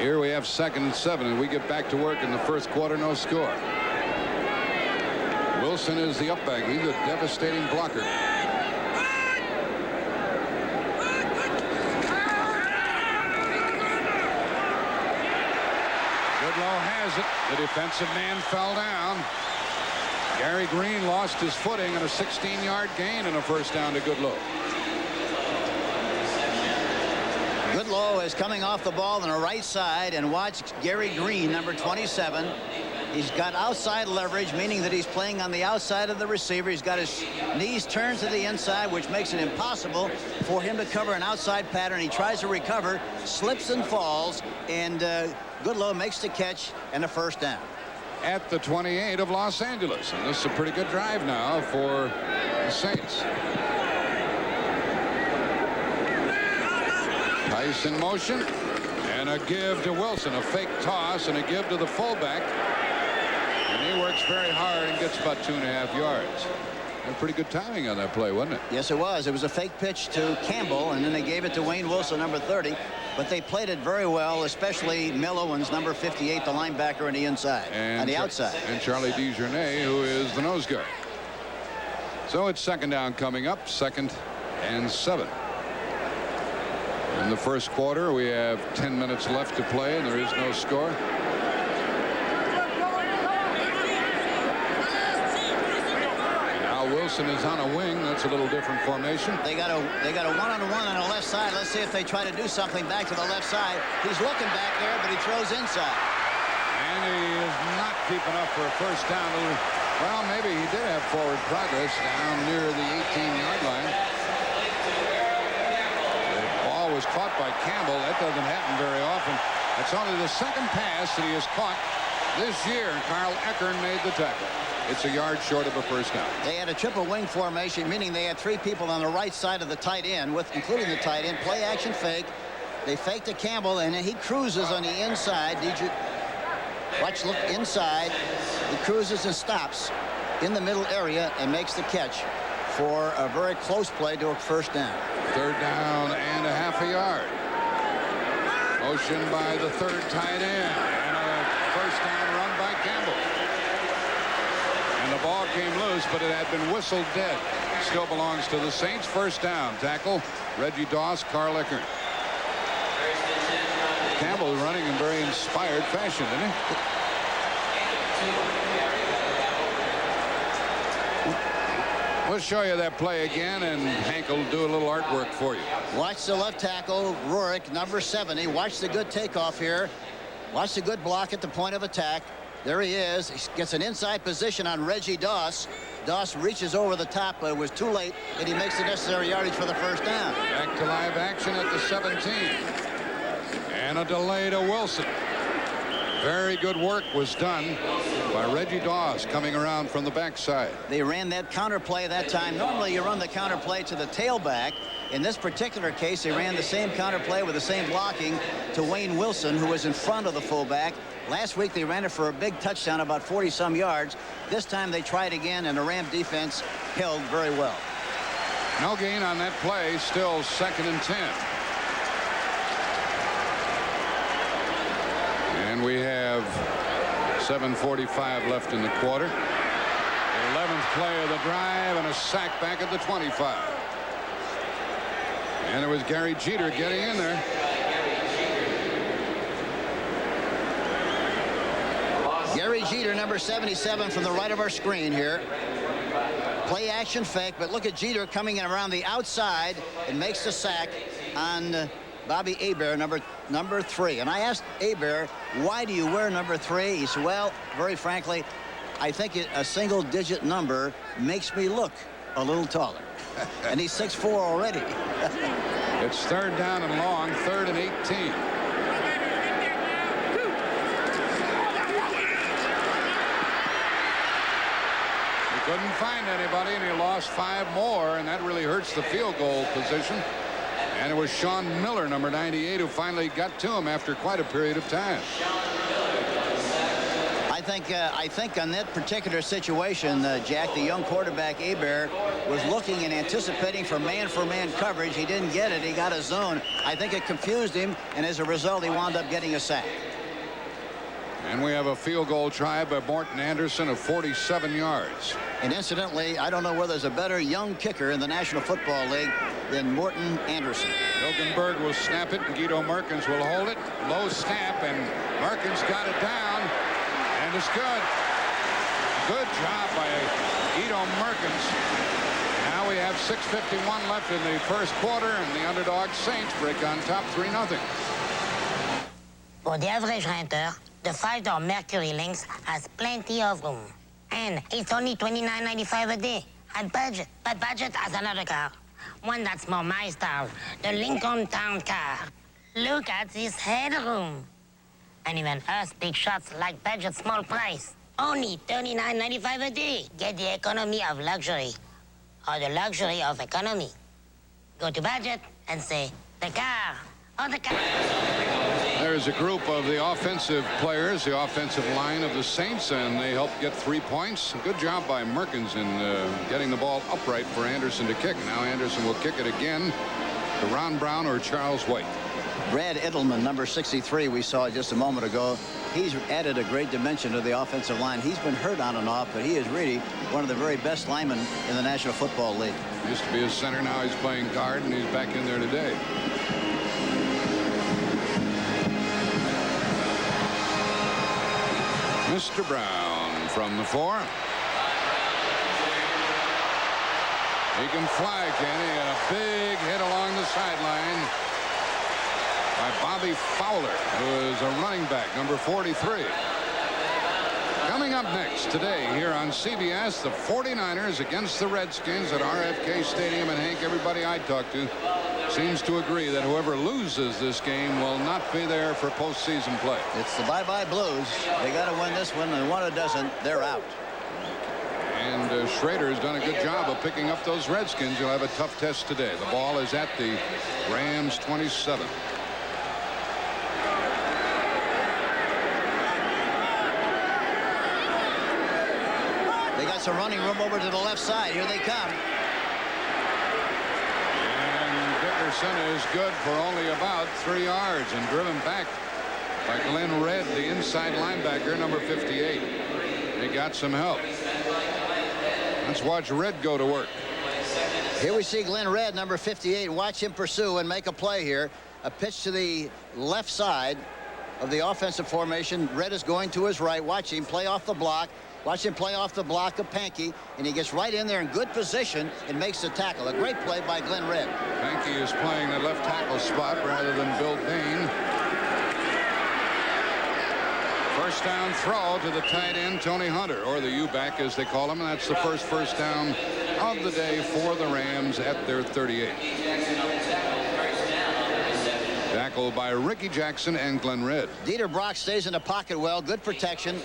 here we have 2nd and 7, and we get back to work in the first quarter. No score. Wilson is the up back. He's a devastating blocker. Goodlow has it. The defensive man fell down. Gary Green lost his footing and a 16-yard gain and a first down to Goodlow. Goodlow is coming off the ball on the right side, and watch Gary Green, number 27. He's got outside leverage, meaning that he's playing on the outside of the receiver. He's got his knees turned to the inside, which makes it impossible for him to cover an outside pattern. He tries to recover, slips and falls, and Goodlow makes the catch and a first down. At the 28 of Los Angeles, and this is a pretty good drive now for the Saints. Tice in motion, and a give to Wilson, a fake toss, and a give to the fullback. And he works very hard and gets about 2.5 yards. And pretty good timing on that play, wasn't it? Yes, it was. It was a fake pitch to Campbell, and then they gave it to Wayne Wilson, number 30. But they played it very well, especially Mel Owens, number 58, the linebacker on the inside, on the outside. And Charlie DeJournay, who is the nose guard. So it's 2nd down coming up, 2nd and 7. In the first quarter, we have 10 minutes left to play, and there is no score. Wilson is on a wing. That's a little different formation. They got a one-on-one on the left side. Let's see if they try to do something back to the left side. He's looking back there, but he throws inside. And he is not keeping up for a first down. Well, maybe he did have forward progress down near the 18-yard line. The ball was caught by Campbell. That doesn't happen very often. That's only the second pass that he has caught this year. Carl Eckern made the tackle. It's a yard short of a first down. They had a triple wing formation, meaning they had 3 people on the right side of the tight end, including the tight end. Play action fake. They fake to Campbell, and he cruises on the inside. Look inside. He cruises and stops in the middle area and makes the catch for a very close play to a first down. 3rd down and a half a yard. Motion by the 3rd tight end, and a first down run by Campbell. And the ball came loose, but it had been whistled dead. still belongs to the Saints. First down. Tackle Reggie Doss, Carl Eckert. Campbell running in very inspired fashion, isn't he? We'll show you that play again, and Hank will do a little artwork for you. Watch the left tackle, Rurik, number 70. Watch the good takeoff here. Watch the good block at the point of attack. There he is. He gets an inside position on Reggie Doss. Doss reaches over the top, but it was too late, and he makes the necessary yardage for the first down. Back to live action at the 17. And a delay to Wilson. Very good work was done by Reggie Doss coming around from the backside. They ran that counter play that time. Normally you run the counter play to the tailback. In this particular case, they ran the same counter play with the same blocking to Wayne Wilson, who was in front of the fullback. Last week they ran it for a big touchdown, about 40-some yards. This time they tried again, and the Ram defense held very well. No gain on that play. Still 2nd and 10. And we have 7:45 left in the quarter. 11th play of the drive, and a sack back at the 25. And it was Gary Jeter getting in there. Gary Jeter, number 77, from the right of our screen here. Play action fake, but look at Jeter coming in around the outside and makes the sack on Bobby Hebert, number 3. And I asked Hebert, why do you wear number 3? He said, well, very frankly, I think a single-digit number makes me look a little taller. And he's 6'4" already. It's 3rd down and long, 3rd and 18. He couldn't find anybody, and he lost 5 more, and that really hurts the field goal position. And it was Sean Miller, number 98, who finally got to him after quite a period of time. I think on that particular situation, Jack, the young quarterback Hebert was looking and anticipating for man-for-man coverage. He didn't get it. He got a zone. I think it confused him, and as a result, he wound up getting a sack. And we have a field goal try by Morton Anderson of 47 yards. And incidentally, I don't know whether there's a better young kicker in the National Football League than Morton Anderson. Hilgenberg will snap it, and Guido Merkens will hold it. Low snap, and Merkens got it down, and it's good. Good job by Guido Merkens. Now we have 6:51 left in the first quarter, and the underdog Saints break on top 3-0. For the average renter, the 5-door Mercury Lynx has plenty of room. And it's only $29.95 a day at budget. But budget has another car. One that's more my style. The Lincoln Town Car. Look at this headroom. And even us big shots like budget small price. Only $39.95 a day. Get the economy of luxury. Or the luxury of economy. Go to budget and say, the car. Or the car. There's a group of the offensive players, the offensive line of the Saints, and they helped get 3 points. Good job by Merkens in getting the ball upright for Anderson to kick. Now Anderson will kick it again to Ron Brown or Charles White. Brad Edelman, number 63, we saw just a moment ago. He's added a great dimension to the offensive line. He's been hurt on and off, but he is really one of the very best linemen in the National Football League. He used to be a center, now he's playing guard, and he's back in there today. Mr. Brown from the 4. He can fly, can he? And a big hit along the sideline by Bobby Fowler, who is a running back, number 43. Coming up next today here on CBS, the 49ers against the Redskins at RFK Stadium. And Hank, everybody I talked to seems to agree that whoever loses this game will not be there for postseason play. It's the bye-bye Blues. They got to win this one, and one who doesn't, they're out. And Schrader has done a good job of picking up those Redskins. You'll have a tough test today. The ball is at the Rams 27. They got some running room over to the left side. Here they come. Dickerson is good for only about 3 yards and driven back by Glenn Redd, the inside linebacker, number 58. He got some help. Let's watch Redd go to work. Here we see Glenn Red, number 58. Watch him pursue and make a play here. A pitch to the left side of the offensive formation. Red is going to his right. Watch him play off the block. Watch him play off the block of Pankey, and he gets right in there in good position and makes the tackle. A great play by Glenn Red. Pankey is playing the left tackle spot rather than Bill Bain. First down throw to the tight end, Tony Hunter, or the U-back as they call him, and that's the first down of the day for the Rams at their 38. Tackled by Ricky Jackson and Glenn Red. Dieter Brock stays in the pocket well, good protection.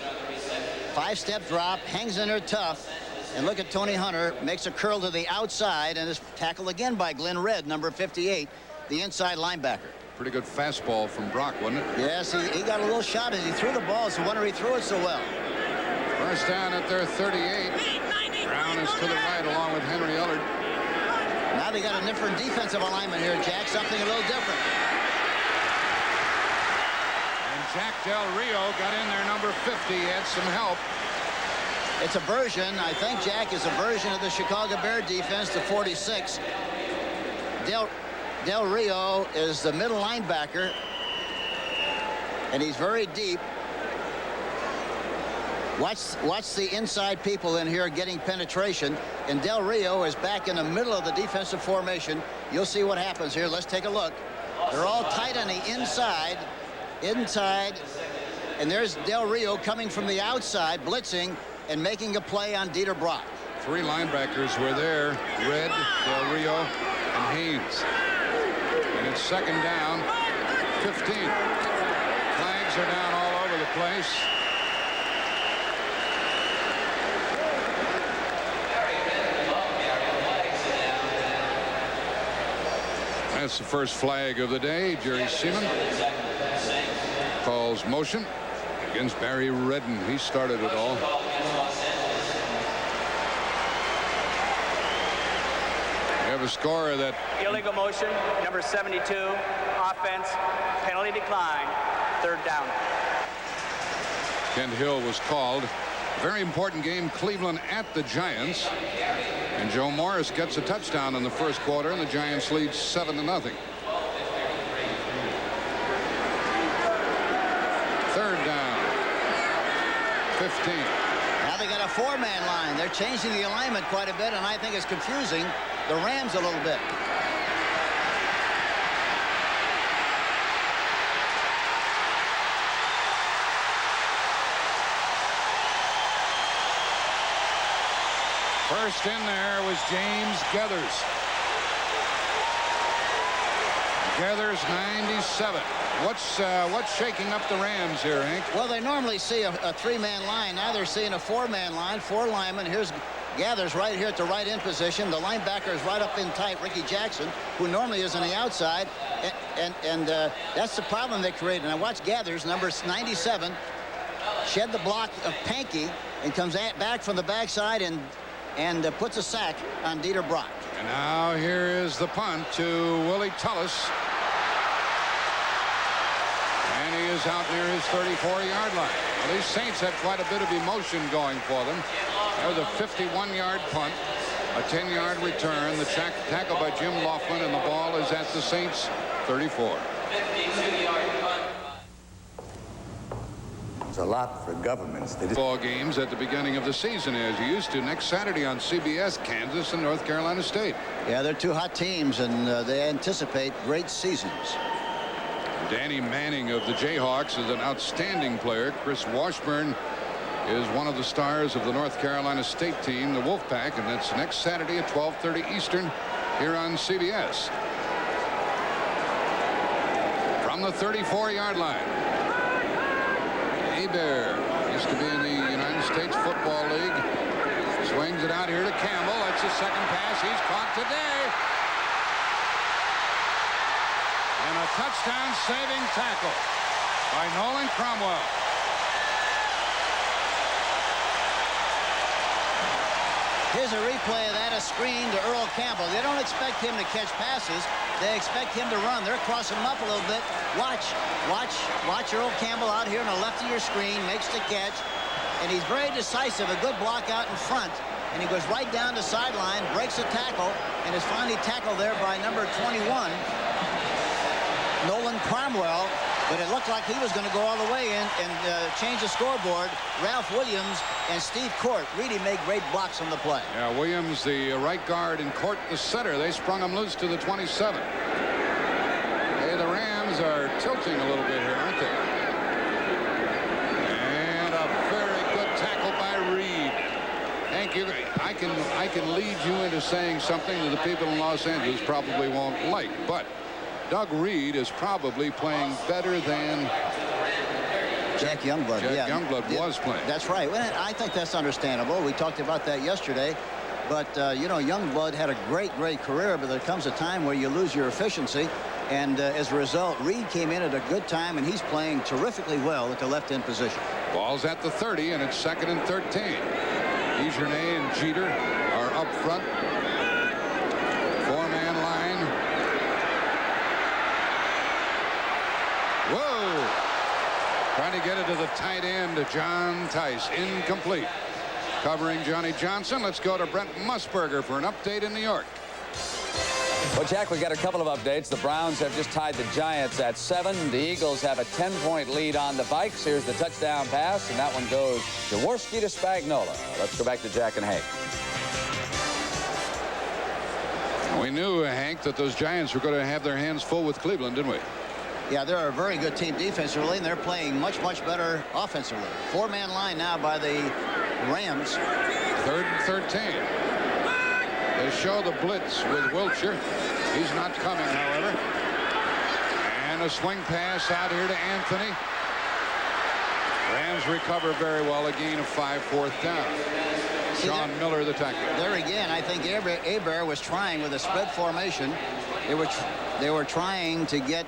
5-step drop, hangs in there tough. And look at Tony Hunter, makes a curl to the outside and is tackled again by Glenn Red, number 58, the inside linebacker. Pretty good fastball from Brock, wasn't it? Yes, he got a little shot as he threw the ball. It's a wonder he threw it so well. First down at their 38. Brown is to the right along with Henry Ellard. Now they got a different defensive alignment here, Jack, something a little different. Jack Del Rio got in there, number 50, had some help. It's a version, I think, Jack, is a version of the Chicago Bear defense, the 46. Del Rio is the middle linebacker, and he's very deep. Watch the inside people in here getting penetration, and Del Rio is back in the middle of the defensive formation. You'll see what happens here. Let's take a look. They're all tight on the inside, and there's Del Rio coming from the outside, blitzing and making a play on Dieter Brock. Three linebackers were there, Red, Del Rio, and Haynes. And it's second down, 15. Flags are down all over the place. That's the first flag of the day. Jerry Seaman calls motion against Barry Redden. He started it all. We have a score that illegal motion, number 72, offense, penalty decline, third down. Kent Hill was called. Very important game, Cleveland at the Giants. And Joe Morris gets a touchdown in the first quarter, and the Giants lead 7-0. Third down, 15. Now they got a four-man line. They're changing the alignment quite a bit, and I think it's confusing the Rams a little bit. First in there was James Geathers. Geathers, 97. What's shaking up the Rams here, Hank? Well, they normally see a three-man line. Now they're seeing a four-man line, four linemen. Here's Geathers right here at the right end position. The linebacker is right up in tight, Ricky Jackson, who normally is on the outside. And that's the problem they created. Now watch Geathers, number 97, shed the block of Pankey and comes back from the backside and puts a sack on Dieter Brock. And now here is the punt to Willie Tullis. And he is out near his 34-yard line. Well, these Saints have quite a bit of emotion going for them. There's a 51-yard punt, a 10-yard return, the tackle by Jim Laughlin, and the ball is at the Saints' 34. It's a lot for governments. Ball games at the beginning of the season, as you used to. Next Saturday on CBS, Kansas and North Carolina State. Yeah, they're two hot teams, and they anticipate great seasons. Danny Manning of the Jayhawks is an outstanding player. Chris Washburn is one of the stars of the North Carolina State team, the Wolfpack, and that's next Saturday at 12:30 Eastern here on CBS. From the 34-yard line, Hebert used to be in the United States Football League. Swings it out here to Campbell. That's his second pass. He's caught today. And a touchdown-saving tackle by Nolan Cromwell. Here's a replay of that, a screen to Earl Campbell. They don't expect him to catch passes. They expect him to run. They're crossing him up a little bit. Watch Earl Campbell out here on the left of your screen, makes the catch, and he's very decisive. A good block out in front and he goes right down the sideline, breaks a tackle, and is finally tackled there by number 21, Nolan Cromwell. But it looked like he was going to go all the way in and change the scoreboard. Ralph Williams and Steve Court really made great blocks on the play. Yeah, Williams, the right guard, and Court, the center. They sprung him loose to the 27. Hey, the Rams are tilting a little bit here, aren't they? And a very good tackle by Reed. Hank, I can lead you into saying something that the people in Los Angeles probably won't like, but Doug Reed is probably playing better than Jack Youngblood. Jack Youngblood was playing. That's right. Well, I think that's understandable. We talked about that yesterday. But, you know, Youngblood had a great career, but there comes a time where you lose your efficiency. And as a result, Reed came in at a good time, and he's playing terrifically well at the left-end position. Ball's at the 30, and it's 2nd and 13. Dejournay and Jeter are up front. Four-man line. Whoa! Trying to get it to the tight end, John Tice. Incomplete. Covering Johnny Johnson, let's go to Brent Musburger for an update in New York. Well, Jack, we got a couple of updates. The Browns have just tied the Giants at 7. The Eagles have a 10-point lead on the Vikes. Here's the touchdown pass, and that one goes Jaworski to Spagnola. Let's go back to Jack and Hank. We knew, Hank, that those Giants were going to have their hands full with Cleveland, didn't we? Yeah, they're a very good team defensively, and they're playing much better offensively. Four-man line now by the Rams. 3rd and 13. They show the blitz with Wiltshire. He's not coming, however. And a swing pass out here to Anthony. Rams recover very well. A gain of 5, 4th down. Sean Miller, the tackler. There again, I think Hebert was trying with a spread formation. They were trying to get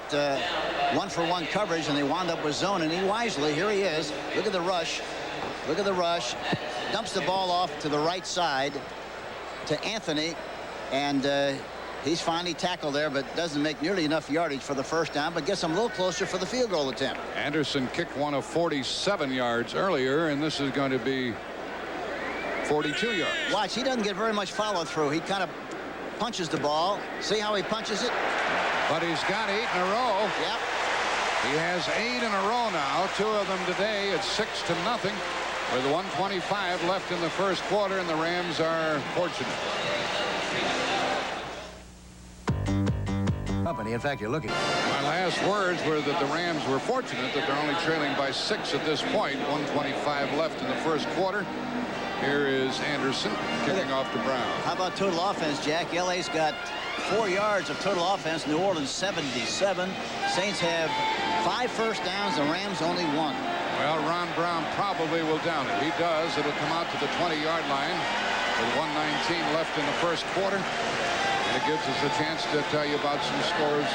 one-for-one coverage, and they wound up with zone. And he wisely, here he is. Look at the rush. Look at the rush. Dumps the ball off to the right side to Anthony, and he's finally tackled there, but doesn't make nearly enough yardage for the first down, but gets him a little closer for the field goal attempt. Anderson kicked one of 47 yards earlier, and this is going to be 42 yards. Watch, he doesn't get very much follow through. He kind of punches the ball. See how he punches it? But he's got 8 in a row. Yep. He has 8 in a row now. 2 of them today. It's 6-0 with 1:25 left in the first quarter, and the Rams are fortunate. In fact, you're looking. My last words were that the Rams were fortunate that they're only trailing by 6 at this point. 1:25 left in the first quarter. Here is Anderson kicking off to Brown. How about total offense, Jack? LA's got 4 yards of total offense. New Orleans 77. Saints have 5 first downs. The Rams only 1. Well, Ron Brown probably will down it. He does. It'll come out to the 20-yard line with 1:19 left in the first quarter. And it gives us a chance to tell you about some scores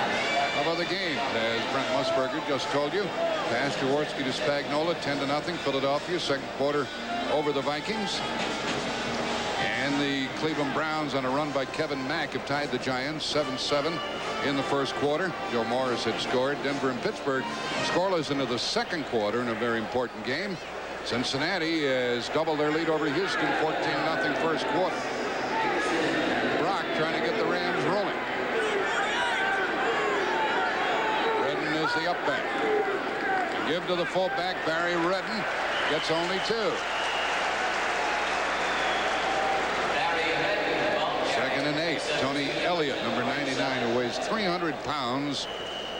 of other games. As Brent Musburger just told you, pass Jaworski to Spagnola, 10-0. Philadelphia, second quarter over the Vikings. And the Cleveland Browns on a run by Kevin Mack have tied the Giants 7-7 in the first quarter. Joe Morris had scored. Denver and Pittsburgh scoreless into the second quarter in a very important game. Cincinnati has doubled their lead over Houston, 14-0 first quarter. And Brock trying to get the Rams rolling. Redden is the up back. Give to the fullback, Barry Redden. Gets only 2. Second and 8. Tony Elliott, number 99, who weighs 300 pounds,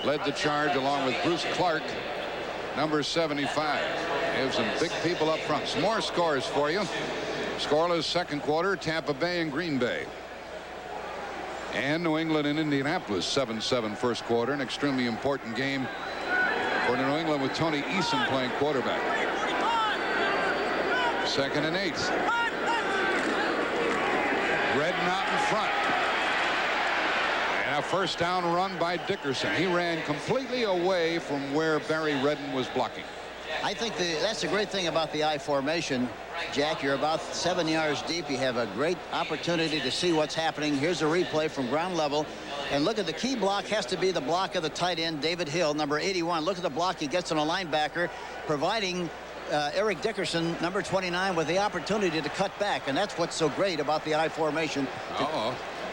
led the charge along with Bruce Clark, number 75. They have some big people up front. Some more scores for you. Scoreless second quarter, Tampa Bay and Green Bay. And New England and Indianapolis, 7-7 first quarter. An extremely important game for New England with Tony Eason playing quarterback. Second and 8. Redden out in front. And a first down run by Dickerson. He ran completely away from where Barry Redden was blocking. I think that's the great thing about the I formation, Jack. You're about 7 yards deep. You have a great opportunity to see what's happening. Here's a replay from ground level. And look at the key block has to be the block of the tight end, David Hill, number 81. Look at the block he gets on a linebacker, providing Eric Dickerson, number 29, with the opportunity to cut back, and that's what's so great about the I formation.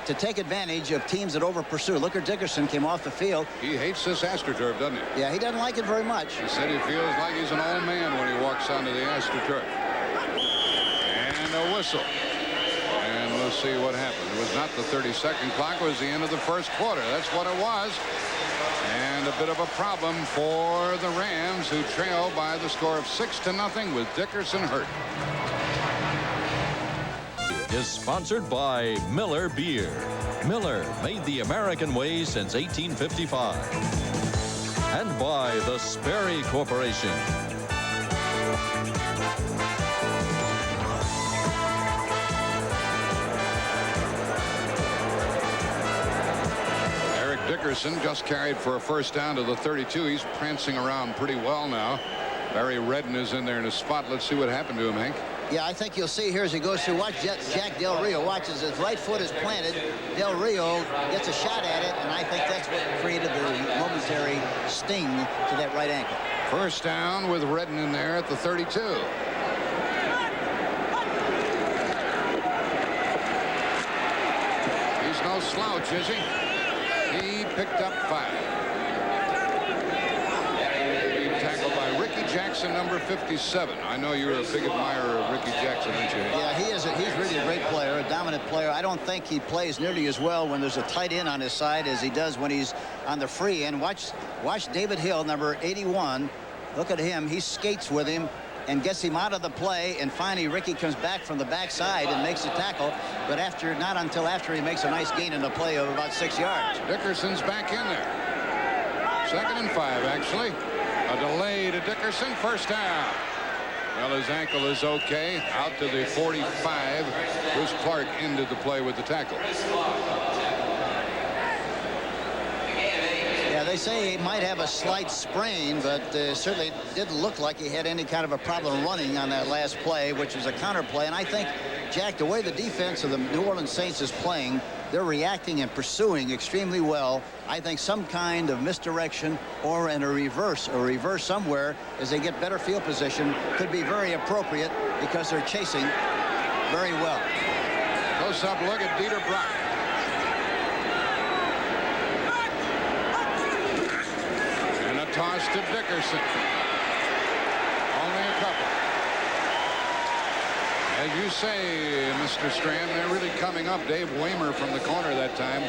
To take advantage of teams that over pursue. Look at Dickerson came off the field. He hates this AstroTurf, doesn't he? Yeah, he doesn't like it very much. He said he feels like he's an old man when he walks onto the AstroTurf. And a whistle. And we'll see what happens. It was not the 30-second clock. It was the end of the first quarter. That's what it was. And a bit of a problem for the Rams, who trail by the score of 6-0 with Dickerson hurt. Is sponsored by Miller Beer. Miller, made the American way since 1855. And by the Sperry Corporation. Eric Dickerson just carried for a first down to the 32. He's prancing around pretty well now. Barry Redden is in there in a spot. Let's see what happened to him, Hank. Yeah, I think you'll see here as he goes through. Watch Jack Del Rio. Watch as his right foot is planted. Del Rio gets a shot at it, and I think that's what created the momentary sting to that right ankle. First down with Redden in there at the 32. He's no slouch, is he? He picked up 5. Jackson, number 57. I know you're a big admirer of Ricky Jackson, aren't you? Yeah, he's really a great player, a dominant player. I don't think he plays nearly as well when there's a tight end on his side as he does when he's on the free end. Watch David Hill, number 81. Look at him. He skates with him and gets him out of the play, and finally Ricky comes back from the backside and makes a tackle, but not until after he makes a nice gain in the play of about 6 yards. Dickerson's back in there. 2nd and 5, actually. A delay to Dickerson, first down. Well, his ankle is okay. Out to the 45. Bruce Clark ended the play with the tackle. Yeah, they say he might have a slight sprain, but certainly didn't look like he had any kind of a problem running on that last play, which was a counter play. And I think, Jack, the way the defense of the New Orleans Saints is playing, they're reacting and pursuing extremely well. I think some kind of misdirection or in a reverse somewhere as they get better field position could be very appropriate because they're chasing very well. Close-up look at Dieter Brock. And a toss to Dickerson. Only a couple. As you say, Mr. Strand, they're really coming up. Dave Waymer from the corner that time.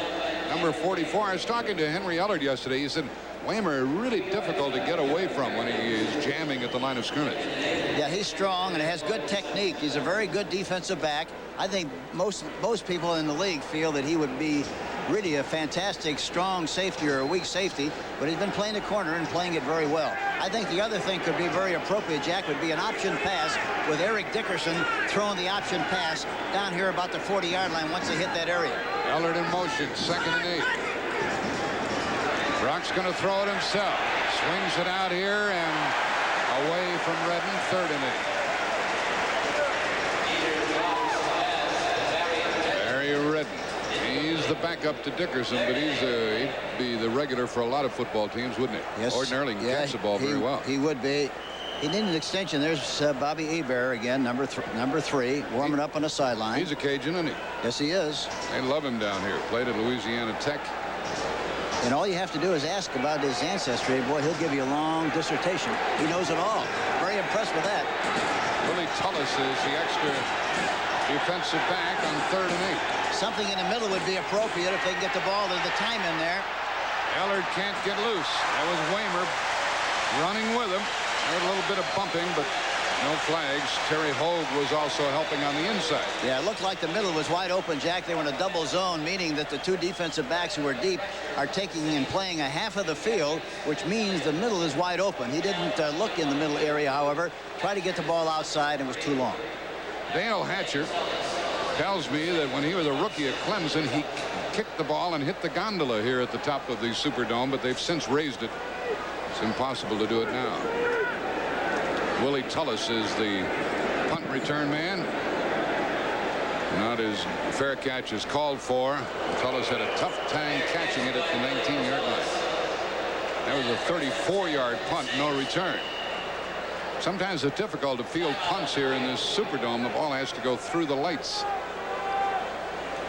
Number 44. I was talking to Henry Ellard yesterday. He said, Waymer really difficult to get away from when he is jamming at the line of scrimmage. Yeah, he's strong and has good technique. He's a very good defensive back. I think most people in the league feel that he would be really a fantastic strong safety or a weak safety, but he's been playing the corner and playing it very well. I think the other thing could be very appropriate, Jack, would be an option pass with Eric Dickerson throwing the option pass down here about the 40-yard line once they hit that area. Ellard in motion, 2nd and 8. Brock's going to throw it himself. Swings it out here and away from Redden, 3rd and 8. Barry Redden. He's the backup to Dickerson, but he'd be the regular for a lot of football teams, wouldn't he? Yes. Ordinarily can catch the ball very well. He would be. He needed an extension. There's Bobby Hebert again, number 3, warming up on the sideline. He's a Cajun, isn't he? Yes, he is. They love him down here. Played at Louisiana Tech. And all you have to do is ask about his ancestry. Boy, he'll give you a long dissertation. He knows it all. Very impressed with that. Willie Tullis is the extra defensive back on 3rd and 8. Something in the middle would be appropriate if they can get the ball. There's the time in there. Ellard can't get loose. That was Waymer running with him. Heard a little bit of bumping, but no flags. Terry Hogue was also helping on the inside. Yeah, it looked like the middle was wide open, Jack. They were in a double zone, meaning that the 2 defensive backs who were deep are taking and playing a half of the field, which means the middle is wide open. He didn't look in the middle area, however. Tried to get the ball outside and was too long. Dale Hatcher tells me that when he was a rookie at Clemson, he kicked the ball and hit the gondola here at the top of the Superdome, but they've since raised it. It's impossible to do it now. Willie Tullis is the punt return man. Not as fair catch is called for. Tullis had a tough time catching it at the 19-yard line. That was a 34-yard punt, no return. Sometimes it's difficult to field punts here in this Superdome. The ball has to go through the lights.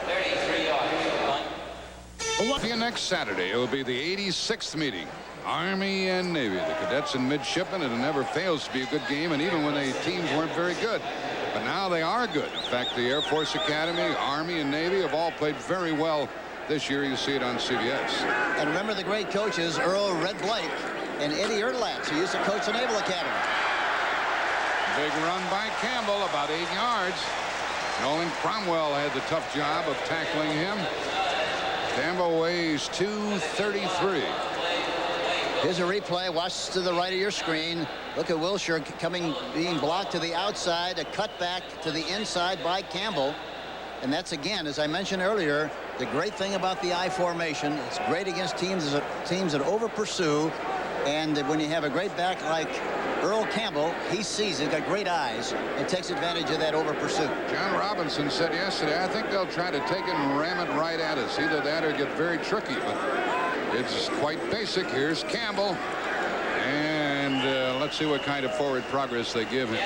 33 yards. See you next Saturday. It will be the 86th meeting. Army and Navy. The cadets and midshipmen. It never fails to be a good game, and even when the teams weren't very good. But now they are good. In fact, the Air Force Academy, Army, and Navy have all played very well this year. You see it on CBS. And remember the great coaches, Earl Red Blake and Eddie Ertlatz, who used to coach the Naval Academy. Big run by Campbell, about 8 yards. Nolan Cromwell had the tough job of tackling him. Campbell weighs 233. Here's a replay. Watch to the right of your screen. Look at Wilshire being blocked to the outside, a cutback to the inside by Campbell. And that's, again, as I mentioned earlier, the great thing about the I formation. It's great against teams that over-pursue. And when you have a great back like Earl Campbell, he sees it, got great eyes, and takes advantage of that over-pursuit. John Robinson said yesterday, I think they'll try to take it and ram it right at us. Either that or get very tricky, but it's quite basic. Here's Campbell. And let's see what kind of forward progress they give him.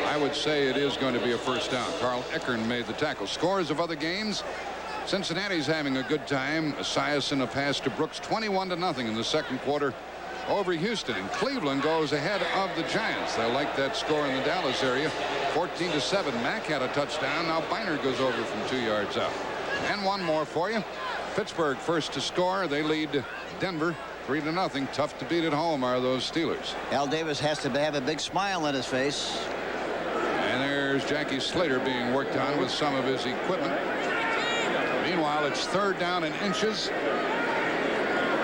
I would say it is going to be a first down. Carl Eckern made the tackle. Scores of other games. Cincinnati's having a good time. Esiason a pass to Brooks, 21-0 in the second quarter over Houston. And Cleveland goes ahead of the Giants. They like that score in the Dallas area. 14-7. Mack had a touchdown. Now Bynard goes over from 2 yards out. And one more for you. Pittsburgh first to score. They lead Denver 3-0. Tough to beat at home are those Steelers. Al Davis has to have a big smile on his face. And there's Jackie Slater being worked on with some of his equipment. Meanwhile, it's third down in inches.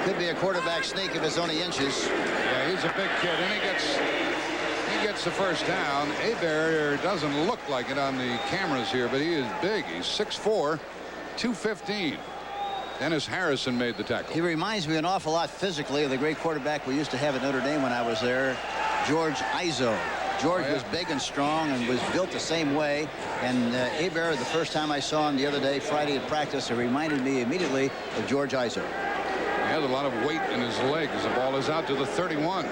Could be a quarterback sneak if it's only inches. Yeah, he's a big kid, and he gets the first down. Hebert doesn't look like it on the cameras here, but he is big. He's 6'4", 215. Dennis Harrison made the tackle. He reminds me an awful lot physically of the great quarterback we used to have at Notre Dame when I was there, George Izzo. George was big and strong and was built the same way. And Hebert, the first time I saw him the other day, Friday at practice, it reminded me immediately of George Izzo. He has a lot of weight in his legs. The ball is out to the 31. The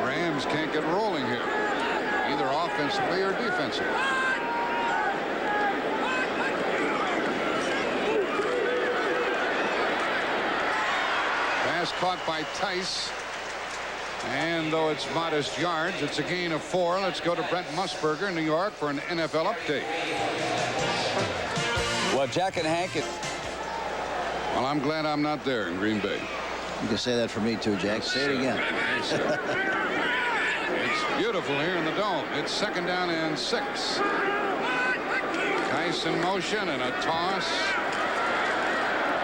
Rams can't get rolling here, either offensively or defensively. Pass caught by Tice. And though it's modest yards, it's a gain of 4. Let's go to Brent Musburger in New York for an NFL update. Well, Jack and Hank, well, I'm glad I'm not there in Green Bay. You can say that for me too, Jack. Say it again. It's beautiful here in the Dome. It's second down and 6. Tice in motion and a toss.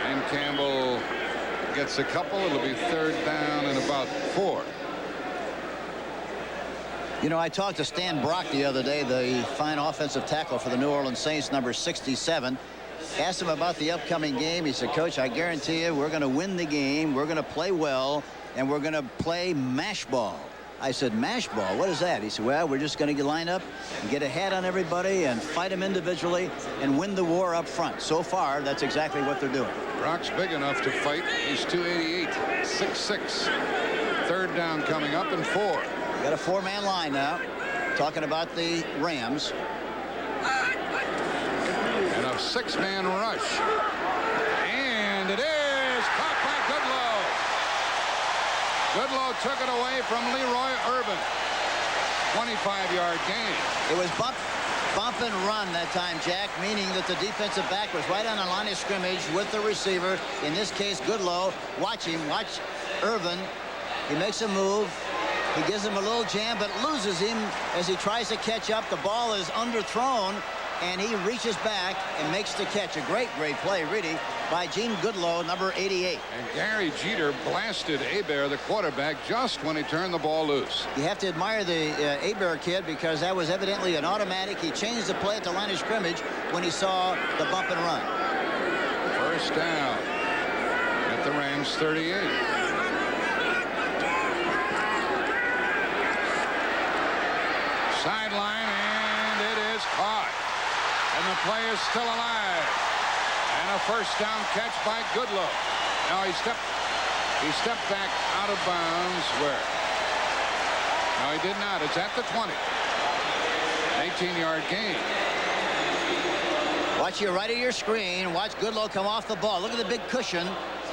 And Campbell gets a couple. It'll be third down and about 4. You know, I talked to Stan Brock the other day, the fine offensive tackle for the New Orleans Saints, number 67. Asked him about the upcoming game. He said, Coach, I guarantee you we're going to win the game. We're going to play well, and we're going to play mash ball. I said, mash ball? What is that? He said, well, we're just going to line up and get a head on everybody and fight them individually and win the war up front. So far, that's exactly what they're doing. Brock's big enough to fight. He's 288, 6'6". Third down coming up and 4. We got a 4-man line now. Talking about the Rams. And a 6-man rush. And it is caught by Goodlow. Goodlow took it away from Leroy Urban. 25-yard gain. It was bump and run that time, Jack, meaning that the defensive back was right on the line of scrimmage with the receiver. In this case, Goodlow. Watch him. Watch Urban. He makes a move. He gives him a little jam, but loses him as he tries to catch up. The ball is underthrown, and he reaches back and makes the catch. A great, great play, really, by Gene Goodlow, number 88. And Gary Jeter blasted Hebert, the quarterback, just when he turned the ball loose. You have to admire the Hebert kid, because that was evidently an automatic. He changed the play at the line of scrimmage when he saw the bump and run. First down at the Rams 38. Sideline, and it is caught. And the play is still alive. And a first down catch by Goodlow. Now he stepped back out of bounds where? No, he did not. It's at the 20. 18-yard gain. Watch your right of your screen. Watch Goodlow come off the ball. Look at the big cushion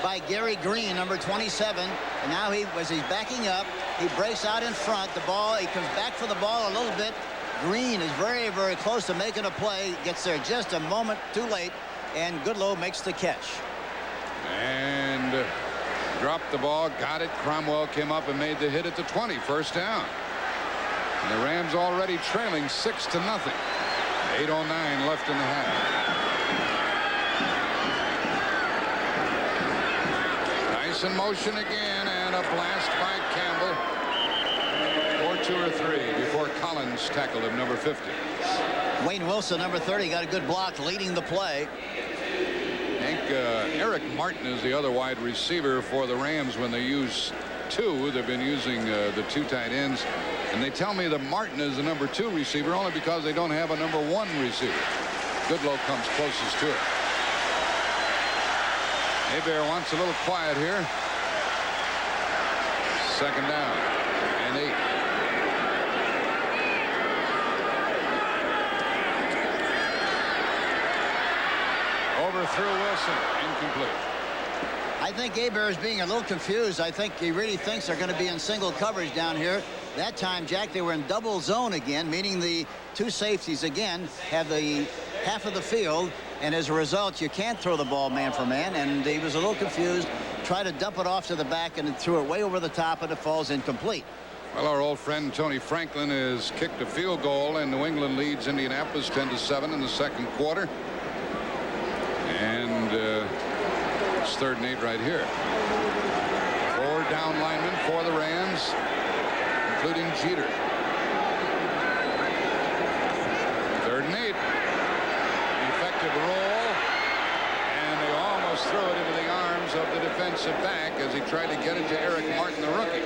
by Gary Green, number 27. And now as he's backing up, he breaks out in front. The ball, he comes back for the ball a little bit. Green is very, very close to making a play. Gets there just a moment too late, and Goodlow makes the catch. And dropped the ball, got it. Cromwell came up and made the hit at the 20. First down. And the Rams already trailing 6-0. 8:09 left in the half. Nice in motion again, and a blast by Campbell. Or 2 or 3 before Collins tackled him, number 50. Wayne Wilson, number 30, got a good block leading the play. I think Eric Martin is the other wide receiver for the Rams when they use 2. They've been using the 2 tight ends. And they tell me that Martin is the number 2 receiver only because they don't have a number 1 receiver. Goodlow comes closest to it. Hebert wants a little quiet here. Second down and 8. Overthrew Wilson. Incomplete. I think Hebert is being a little confused. I think he really thinks they're going to be in single coverage down here. That time, Jack, they were in double zone again, meaning the 2 safeties again have the half of the field, and as a result, you can't throw the ball man for man, and he was a little confused, tried to dump it off to the back, and threw it way over the top, and it falls incomplete. Well, our old friend Tony Franklin has kicked a field goal, and New England leads Indianapolis 10-7 in the second quarter. And it's 3rd and 8 right here. 4 down linemen for the Rams, including Jeter. 3rd and 8. Effective roll, and they almost threw it into the arms of the defensive back as he tried to get it to Eric Martin, the rookie.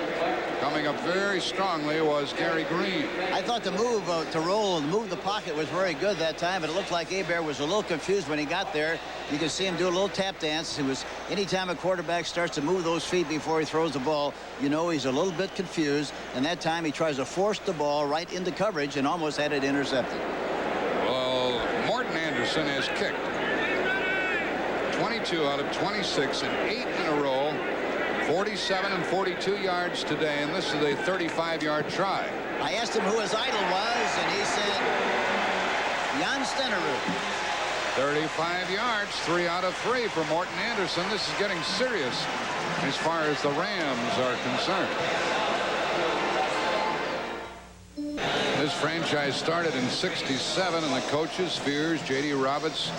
Coming up very strongly was Gary Green. I thought the move to roll and move the pocket was very good that time, but it looked like Hebert was a little confused when he got there. You can see him do a little tap dance. It was anytime a quarterback starts to move those feet before he throws the ball, you know he's a little bit confused, and that time he tries to force the ball right into coverage and almost had it intercepted. Well, Morton Anderson has kicked 22 out of 26 and 8 in a row. 47 and 42 yards today, and this is a 35-yard try. I asked him who his idol was, and he said Jan Stenerud. 35 yards, 3 out of 3 for Morton Anderson. This is getting serious as far as the Rams are concerned. This franchise started in '67, and the coaches, Spears, J.D. Roberts,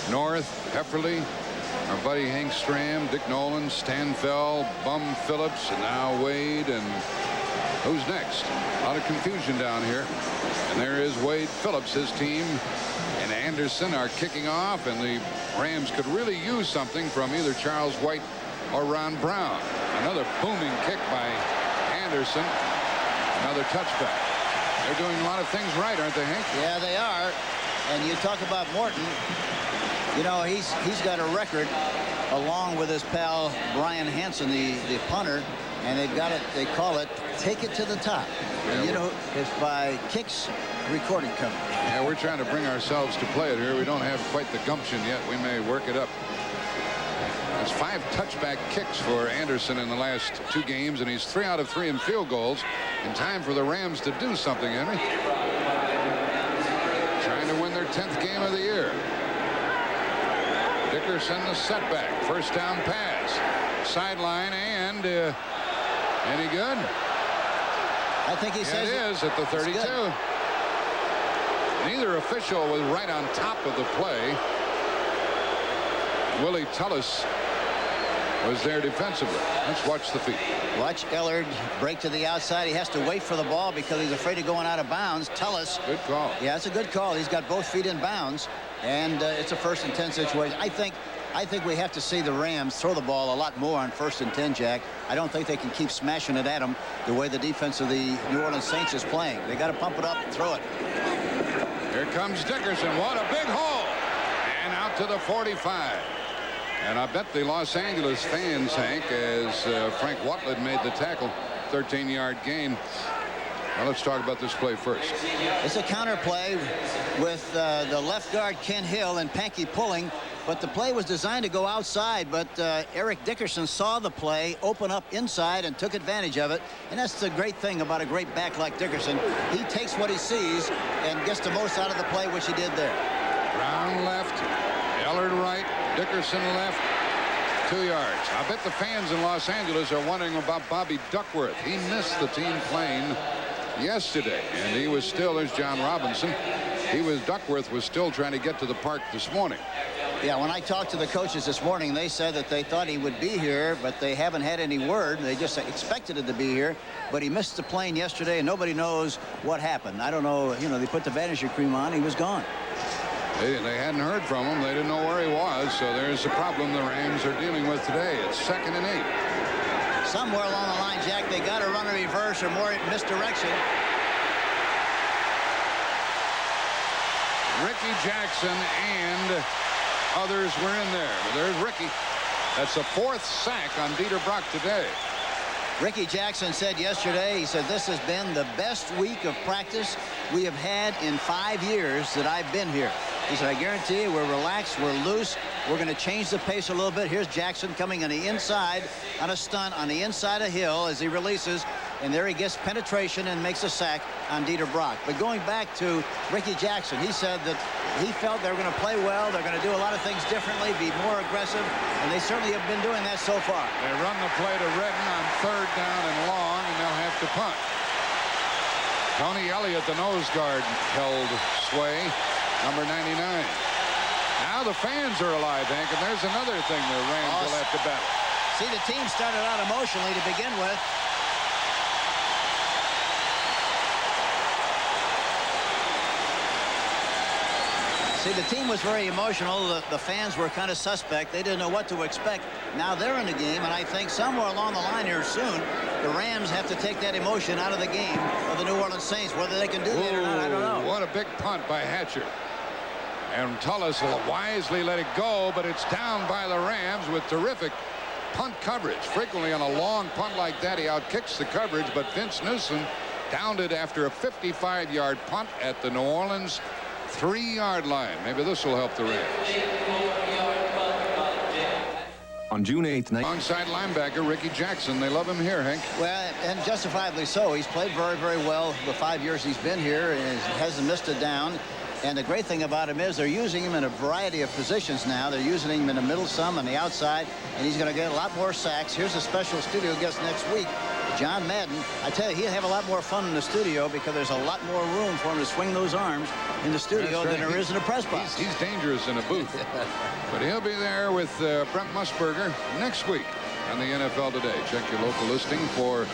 North, Heffley, our buddy Hank Stram, Dick Nolan, Stan Fell, Bum Phillips, and now Wade. And who's next? A lot of confusion down here. And there is Wade Phillips. His team and Anderson are kicking off, and the Rams could really use something from either Charles White or Ron Brown. Another booming kick by Anderson. Another touchback. They're doing a lot of things right, aren't they, Hank? Yeah, they are. And you talk about Morton. You know, he's got a record along with his pal Brian Hansen, the punter, and they've got it. They call it "Take It to the Top." And you know, it's by Kicks Recording Company. Yeah, we're trying to bring ourselves to play it here. We don't have quite the gumption yet. We may work it up. There's 5 touchback kicks for Anderson in the last 2 games, and he's 3 out of 3 in field goals. In time for the Rams to do something, Henry. Trying to win their 10th game of the year. Dickerson, the setback. First down pass. Sideline, and any good? I think he says it is at the 32. Neither official was right on top of the play. Willie Tullis was there defensively. Let's watch the feet. Watch Ellard break to the outside. He has to wait for the ball because he's afraid of going out of bounds. Tullis. Good call. Yeah, it's a good call. He's got both feet in bounds, and it's a 1st and 10 situation. I think we have to see the Rams throw the ball a lot more on 1st and 10, Jack. I don't think they can keep smashing it at them the way the defense of the New Orleans Saints is playing. They got to pump it up and throw it. Here comes Dickerson. What a big hole. And out to the 45. And I bet the Los Angeles fans, Hank, as Frank Wattled made the tackle, 13-yard gain. Well, let's talk about this play first. It's a counter play with the left guard Ken Hill and Pankey pulling, but the play was designed to go outside, but Eric Dickerson saw the play open up inside and took advantage of it, and that's the great thing about a great back like Dickerson. He takes what he sees and gets the most out of the play, which he did there. Brown left, Ellard right, Dickerson left. 2 yards. I bet the fans in Los Angeles are wondering about Bobby Duckworth. He missed the team plane yesterday, and he was still, there's John Robinson. Duckworth was still trying to get to the park this morning. Yeah, when I talked to the coaches this morning, they said that they thought he would be here, but they haven't had any word. They just expected it to be here, but he missed the plane yesterday, and nobody knows what happened. I don't know, you know, they put the Vanisher cream on, he was gone. They hadn't heard from him. They didn't know where he was, so there's a problem the Rams are dealing with today. It's 2nd and 8. Somewhere along the line, Jack, they got to run a reverse or more misdirection. Ricky Jackson and others were in there. But there's Ricky. That's the 4th sack on Dieter Brock today. Ricky Jackson said yesterday, he said, this has been the best week of practice we have had in 5 years that I've been here. He said, I guarantee you, we're relaxed, we're loose, we're going to change the pace a little bit. Here's Jackson coming on the inside on a stunt on the inside of Hill as he releases, and there he gets penetration and makes a sack on Dieter Brock. But going back to Ricky Jackson, he said that he felt they were going to play well, they're going to do a lot of things differently, be more aggressive, and they certainly have been doing that so far. They run the play to Redden on 3rd down and long, and they'll have to punt. Tony Elliott, the nose guard, held sway, number 99. Now the fans are alive, Hank, and there's another thing the Rams will have to battle. See, the team started out emotionally to begin with. See, the team was very emotional. The fans were kind of suspect. They didn't know what to expect. Now they're in the game, and I think somewhere along the line here soon, the Rams have to take that emotion out of the game of the New Orleans Saints. Whether they can do that or not, I don't know. What a big punt by Hatcher. And Tullis will wisely let it go, but it's down by the Rams with terrific punt coverage. Frequently on a long punt like that, he outkicks the coverage, but Vince Newsom downed it after a 55-yard punt at the New Orleans 3-yard line. Maybe this will help the Rams. On June 8th, alongside linebacker Ricky Jackson. They love him here, Hank. Well, and justifiably so. He's played very, very well the 5 years he's been here and hasn't missed a down. And the great thing about him is they're using him in a variety of positions now. They're using him in the middle some, on the outside, and he's going to get a lot more sacks. Here's a special studio guest next week, John Madden. I tell you, he'll have a lot more fun in the studio because there's a lot more room for him to swing those arms in the studio than there is in a press box. He's dangerous in a booth. But he'll be there with Brent Musburger next week on the NFL Today. Check your local listing for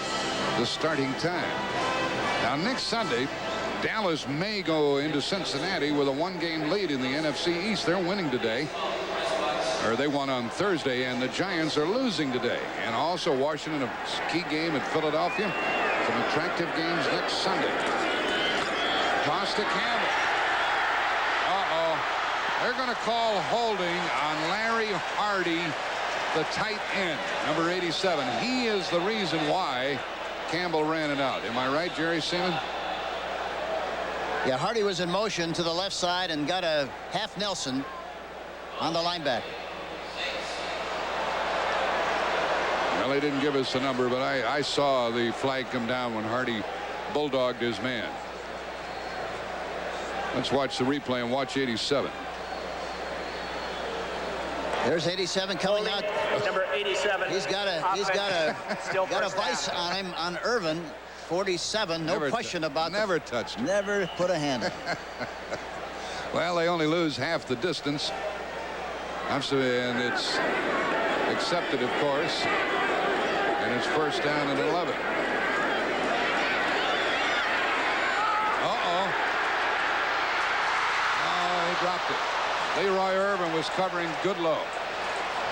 the starting time. Now, next Sunday, Dallas may go into Cincinnati with a 1-game lead in the NFC East. They're winning today. Or they won on Thursday, and the Giants are losing today. And also Washington, a key game at Philadelphia. Some attractive games next Sunday. Toss to Campbell. They're going to call holding on Larry Hardy, the tight end, number 87. He is the reason why Campbell ran it out. Am I right, Jerry Seaman? Yeah, Hardy was in motion to the left side and got a half Nelson on the linebacker. Well, they didn't give us the number, but I saw the flag come down when Hardy bulldogged his man. Let's watch the replay and watch 87. There's 87 coming out. Number 87. He's got a vice on him on Irvin. 47, no question about that. Never touched him. Never put a hand on. Well, they only lose half the distance. And it's accepted, of course. And it's 1st down and 11. Uh-oh. Oh, he dropped it. Leroy Irvin was covering Goodlow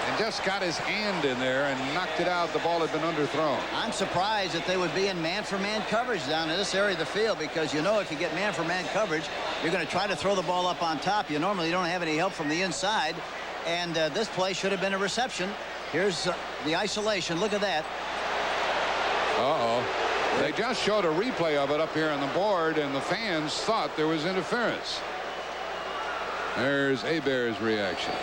and just got his hand in there and knocked it out. The ball had been underthrown. I'm surprised that they would be in man-for-man coverage down in this area of the field, because you know if you get man-for-man coverage, you're going to try to throw the ball up on top. You normally don't have any help from the inside, and this play should have been a reception. Here's the isolation. Look at that. Uh-oh. They just showed a replay of it up here on the board, and the fans thought there was interference. There's Hebert's reaction.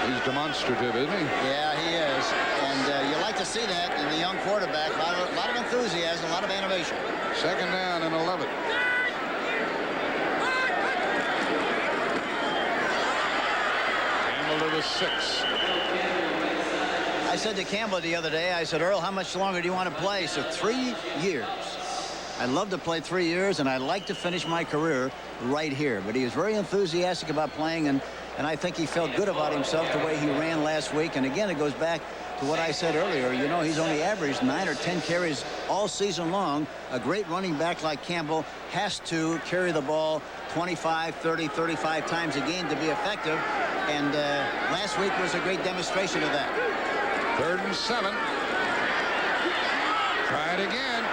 He's demonstrative, isn't he? Yeah, he is. And you like to see that in the young quarterback. A lot of enthusiasm, a lot of animation. Second down and 11. Campbell to the 6. I said to Campbell the other day, I said, Earl, how much longer do you want to play? He said, 3 years. I'd love to play 3 years, and I'd like to finish my career right here. But he was very enthusiastic about playing, and I think he felt good about himself the way he ran last week. And again, it goes back to what I said earlier. You know, he's only averaged 9 or 10 carries all season long. A great running back like Campbell has to carry the ball 25, 30, 35 times a game to be effective. And last week was a great demonstration of that. 3rd and 7. Try it again.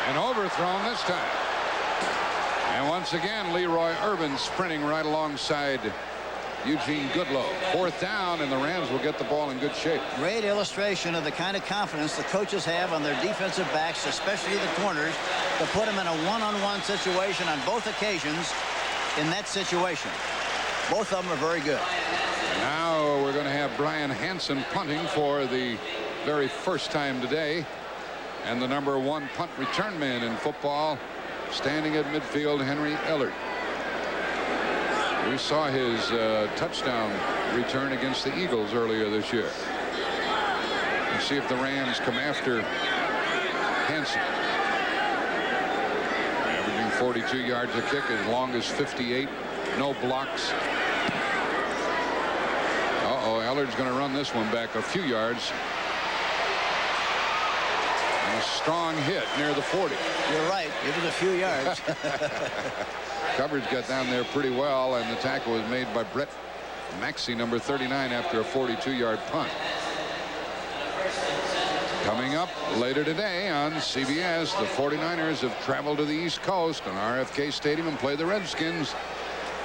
And overthrown this time. And once again, Leroy Irvin sprinting right alongside Eugene Goodlow. 4th down, and the Rams will get the ball in good shape. Great illustration of the kind of confidence the coaches have on their defensive backs, especially the corners, to put them in a one-on-one situation on both occasions in that situation. Both of them are very good. Now we're going to have Brian Hansen punting for the very first time today. And the number 1 punt return man in football, standing at midfield, Henry Ellard. We saw his touchdown return against the Eagles earlier this year. Let's see if the Rams come after Hansen. Averaging 42 yards a kick, as long as 58. No blocks. Uh-oh, Ellard's going to run this one back a few yards. A strong hit near the 40. You're right. It was a few yards. Coverage got down there pretty well, and the tackle was made by Brett Maxey, number 39, after a 42-yard punt. Coming up later today on CBS, the 49ers have traveled to the East Coast on RFK Stadium and play the Redskins.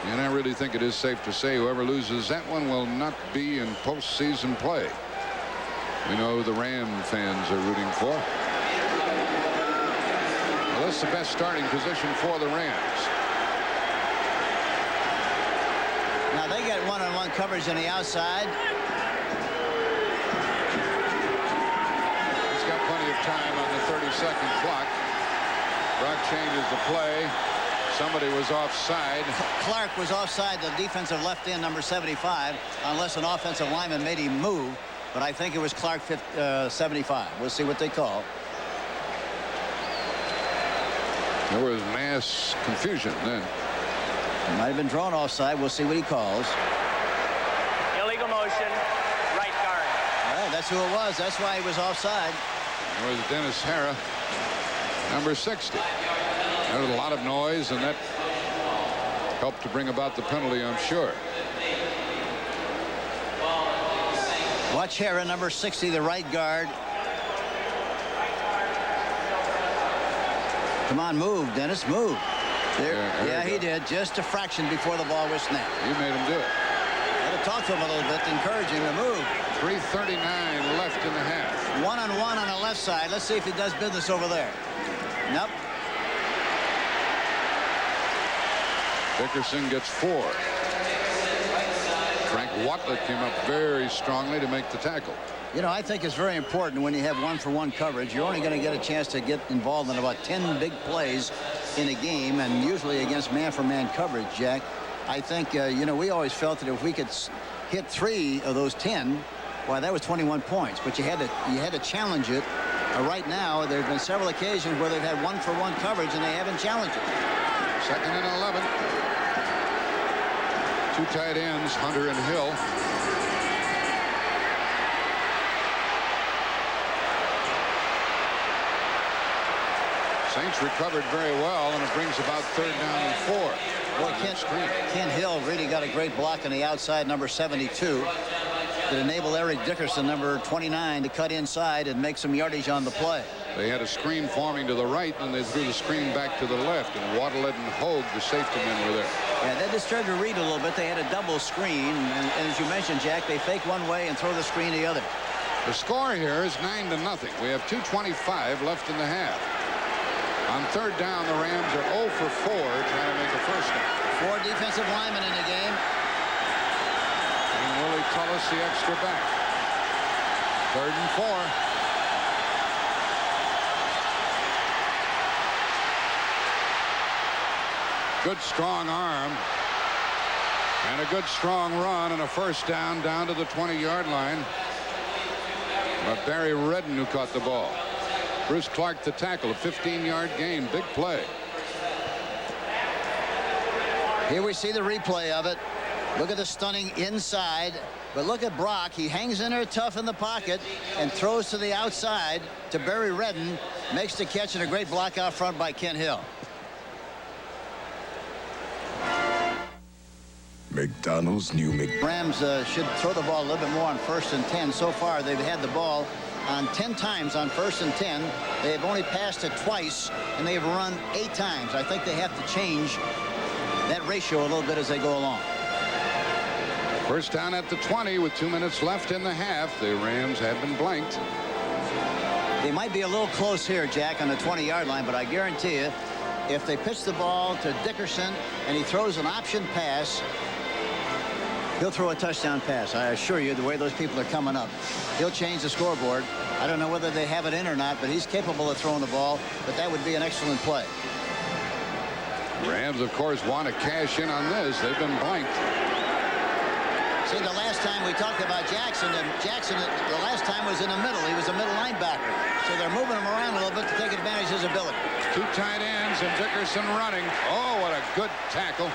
And I really think it is safe to say whoever loses that one will not be in postseason play. We know the Ram fans are rooting for. Well, that's the best starting position for the Rams. Now they got one-on-one coverage on the outside. He's got plenty of time on the 30-second clock. Brock changes the play. Somebody was offside. Clark was offside, the defensive left end, number 75, unless an offensive lineman made him move. But I think it was Clark 75. We'll see what they call. There was mass confusion then. Might have been drawn offside. We'll see what he calls. Illegal motion, right guard. Well, that's who it was. That's why he was offside. It was Dennis Hara, number 60. There was a lot of noise, and that helped to bring about the penalty, I'm sure. Watch Hara, number 60, the right guard. Come on, move, Dennis, move. There, yeah, he did. Just a fraction before the ball was snapped. You made him do it. Got to talk to him a little bit, encourage him to move. 3:39 left in the half. One-on-one on the left side. Let's see if he does business over there. Nope. Dickerson gets 4. Frank Watlett came up very strongly to make the tackle. You know, I think it's very important when you have one-for-one coverage. You're only going to get a chance to get involved in about 10 big plays in a game, and usually against man-for-man coverage, Jack. I think, you know, we always felt that if we could hit 3 of those 10, well, that was 21 points. But you had to challenge it. Right now, there have been several occasions where they've had one-for-one coverage, and they haven't challenged it. 2nd and 11. 2 tight ends, Hunter and Hill. Saints recovered very well, and it brings about 3rd down and 4. Boy, Kent Hill really got a great block on the outside, number 72, that enabled Eric Dickerson, number 29, to cut inside and make some yardage on the play. They had a screen forming to the right, and they threw the screen back to the left, and Waddle and Hogue, the safety men, were there. Yeah, that disturbed the read a little bit. They had a double screen, and as you mentioned, Jack, they fake one way and throw the screen the other. The score here is 9-0. We have 2:25 left in the half. On third down, the Rams are 0 for 4 trying to make a first down. 4 defensive linemen in the game. And Willie Tullis the extra back. 3rd and 4. Good strong arm. And a good strong run and a first down to the 20-yard line. But Barry Redden who caught the ball. Bruce Clark the tackle, a 15-yard gain. Big play. Here we see the replay of it. Look at the stunning inside. But look at Brock. He hangs in there tough in the pocket and throws to the outside to Barry Redden. Makes the catch and a great block out front by Kent Hill. McDonald's new Rams should throw the ball a little bit more on 1st and 10. So far, they've had the ball on 10 times on 1st and 10. They have only passed it twice, and they have run 8 times. I think they have to change that ratio a little bit as they go along. First down at the 20 with 2 minutes left in the half. The Rams have been blanked. They might be a little close here, Jack, on the 20-yard line, but I guarantee you, if they pitch the ball to Dickerson and he throws an option pass, he'll throw a touchdown pass. I assure you, the way those people are coming up, he'll change the scoreboard. I don't know whether they have it in or not, but he's capable of throwing the ball, but that would be an excellent play. Rams, of course, want to cash in on this. They've been blanked. See, the last time we talked about Jackson, and Jackson, the last time was in the middle. He was a middle linebacker. So they're moving him around a little bit to take advantage of his ability. 2 tight ends and Dickerson running. Oh, what a good tackle.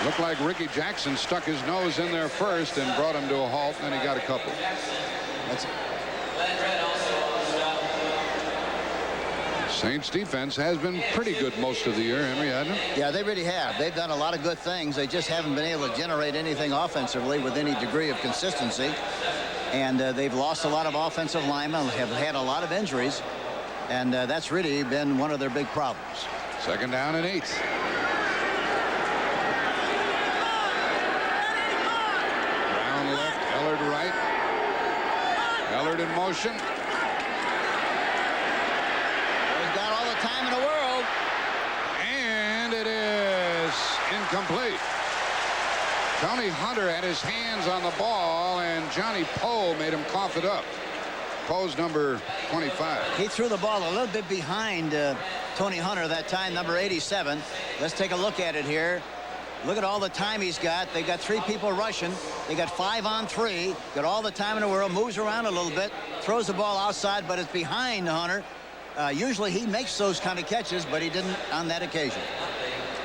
Looked like Ricky Jackson stuck his nose in there first and brought him to a halt, and then he got a couple. Saints defense has been pretty good most of the year, Henry, hasn't it? Yeah, they really have. They've done a lot of good things. They just haven't been able to generate anything offensively with any degree of consistency. And they've lost a lot of offensive linemen, have had a lot of injuries. And that's really been one of their big problems. 2nd down and 8. Brown left, Ellard right. Ellard in motion. He's got all the time in the world. And it is incomplete. Tony Hunter had his hands on the ball, and Johnny Poe made him cough it up. Poe's number 25. He threw the ball a little bit behind Tony Hunter that time, number 87. Let's take a look at it here. Look at all the time he's got. They've got 3 people rushing. They got 5 on 3. Got all the time in the world. Moves around a little bit. Throws the ball outside, but it's behind Hunter. Usually he makes those kind of catches, but he didn't on that occasion.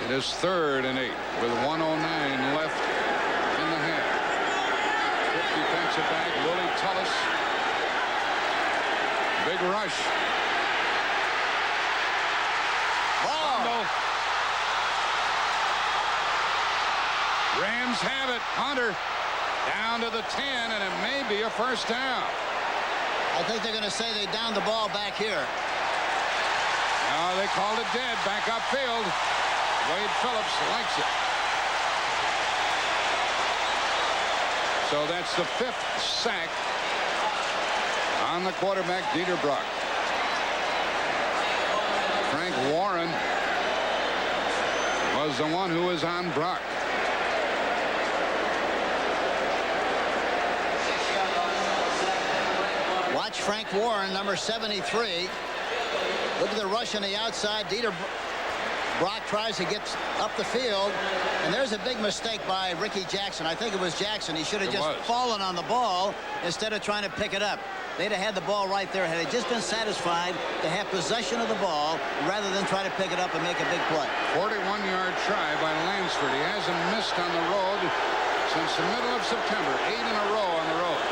It is 3rd and 8 with 1:09 left in the half. 5th defensive back, Willie Tullis. Big rush. Wow. Rams have it. Hunter down to the 10, and it may be a first down. I think they're going to say they downed the ball back here. No, they called it dead. Back upfield. Wade Phillips likes it. So that's the 5th sack on the quarterback, Dieter Brock. Frank Warren was the one who was on Brock. Watch Frank Warren, number 73. Look at the rush on the outside. Dieter Brock tries to get up the field, and there's a big mistake by Ricky Jackson. I think it was Jackson. He should have just fallen on the ball instead of trying to pick it up. They'd have had the ball right there had they just been satisfied to have possession of the ball rather than try to pick it up and make a big play. 41-yard try by Lansford. He hasn't missed on the road since the middle of September. 8 in a row on the road.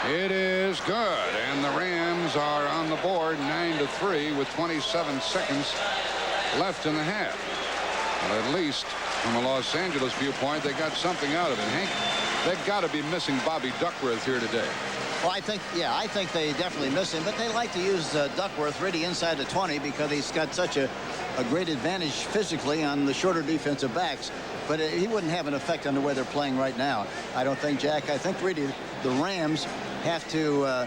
It is good, and the Rams are on the board 9-3 with 27 seconds left in the half. Well, at least from a Los Angeles viewpoint, they got something out of it. Hank, they've got to be missing Bobby Duckworth here today. Well, I think they definitely miss him, but they like to use Duckworth really inside the 20 because he's got such a great advantage physically on the shorter defensive backs. but he wouldn't have an effect on the way they're playing right now. I don't think, Jack. I think really the Rams have to,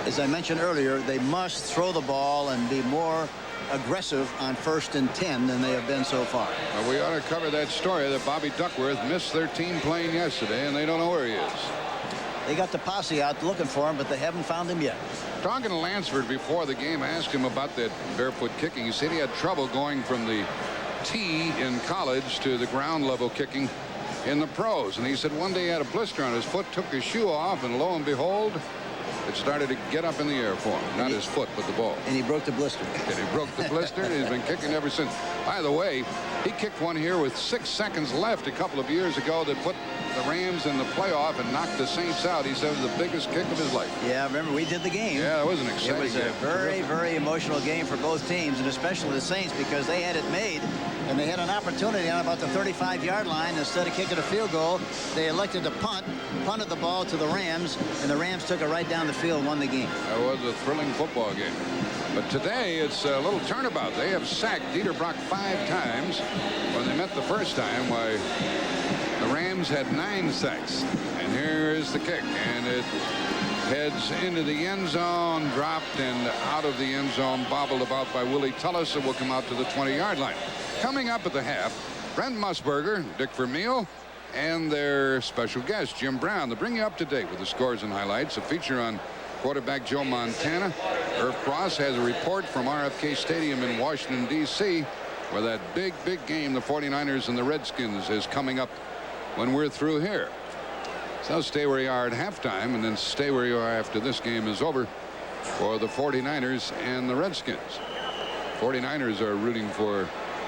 as I mentioned earlier, they must throw the ball and be more aggressive on 1st and 10 than they have been so far. Well, we ought to cover that story that Bobby Duckworth missed their team playing yesterday, and they don't know where he is. They got the posse out looking for him, but they haven't found him yet. Talking to Lansford before the game, I asked him about that barefoot kicking. He said he had trouble going from the tee in college to the ground level kicking in the pros. And he said one day he had a blister on his foot, took his shoe off, and lo and behold, it started to get up in the air for him. Not his foot, but the ball. And he broke the blister. And he broke the blister, and he's been kicking ever since. By the way, he kicked one here with 6 seconds left a couple of years ago that put the Rams in the playoff and knocked the Saints out. He said it was the biggest kick of his life. Yeah, remember, we did the game. Yeah, it was an exciting game. It was a very, very emotional game for both teams, and especially the Saints, because they had it made, and they had an opportunity on about the 35-yard line. Instead of kicking a field goal, they elected to punted the ball to the Rams, and the Rams took it right down the field and won the game. That was a thrilling football game. But today, it's a little turnabout. They have sacked Dieter Brock 5 times. When they met the first time, why, the Rams had 9 sacks. And here is the kick, and it heads into the end zone, dropped, and out of the end zone, bobbled about by Willie Tullis. It will come out to the 20-yard line. Coming up at the half, Brent Musburger, Dick Vermeil, and their special guest, Jim Brown. They'll bring you up to date with the scores and highlights. A feature on quarterback Joe Montana. Irv Cross has a report from RFK Stadium in Washington, D.C., where that big game, the 49ers and the Redskins, is coming up when we're through here. So stay where you are at halftime, and then stay where you are after this game is over for the 49ers and the Redskins. 49ers are rooting for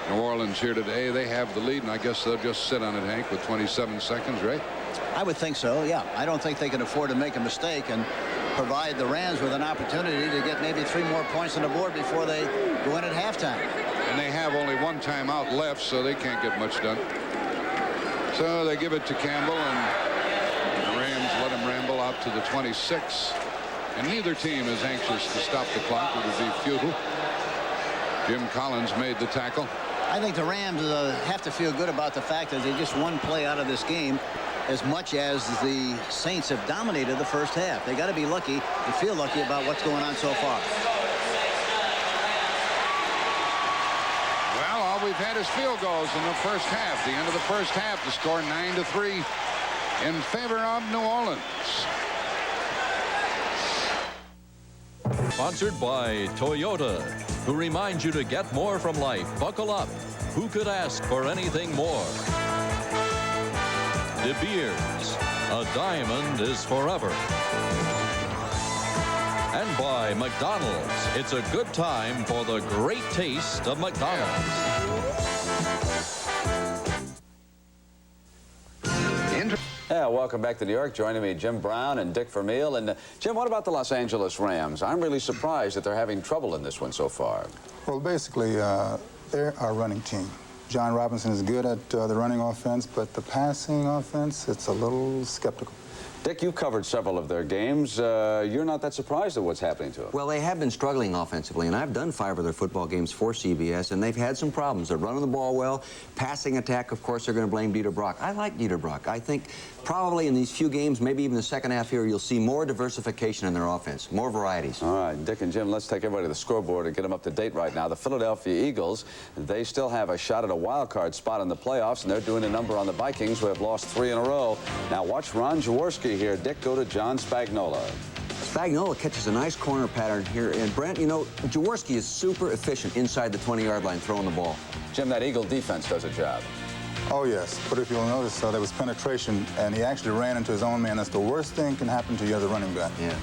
New Orleans here today. They have the lead, and I guess they'll just sit on it, Hank, with 27 seconds, right? I would think so, yeah. I don't think they can afford to make a mistake and provide the Rams with an opportunity to get maybe 3 more points on the board before they go in at halftime. And they have only 1 timeout left, so they can't get much done. So they give it to Campbell, and the Rams let him ramble out to the 26. And neither team is anxious to stop the clock. It would be futile. Jim Collins made the tackle. I think the Rams have to feel good about the fact that they just 1 play out of this game, as much as the Saints have dominated the first half. They got to be lucky and feel lucky about what's going on so far. Well, all we've had is field goals in the first half. The end of the first half, the score 9-3 in favor of New Orleans. Sponsored by Toyota, who reminds you to get more from life. Buckle up. Who could ask for anything more? De Beers, a diamond is forever. And by McDonald's, it's a good time for the great taste of McDonald's. Yeah, welcome back to New York. Joining me, Jim Brown and Dick Vermeil. And Jim, what about the Los Angeles Rams? I'm really surprised that they're having trouble in this one so far. Well, basically, they're our running team. John Robinson is good at the running offense, but the passing offense, it's a little skeptical. Dick, you covered several of their games. You're not that surprised at what's happening to them. Well, they have been struggling offensively, and I've done 5 of their football games for CBS, and they've had some problems. They're running the ball well. Passing attack, of course, they're going to blame Dieter Brock. I like Dieter Brock. I think probably in these few games, maybe even the second half here, you'll see more diversification in their offense, more varieties. All right, Dick and Jim, let's take everybody to the scoreboard and get them up to date right now. The Philadelphia Eagles, they still have a shot at a wild card spot in the playoffs, and they're doing a number on the Vikings, who have lost 3 in a row. Now watch Ron Jaworski here. Dick, go to John Spagnola. Spagnola catches a nice corner pattern here, and Brent, you know, Jaworski is super efficient inside the 20-yard line throwing the ball. Jim, that Eagle defense does a job. Oh, yes. But if you'll notice, there was penetration, and he actually ran into his own man. That's the worst thing can happen to you as a running back. Yeah.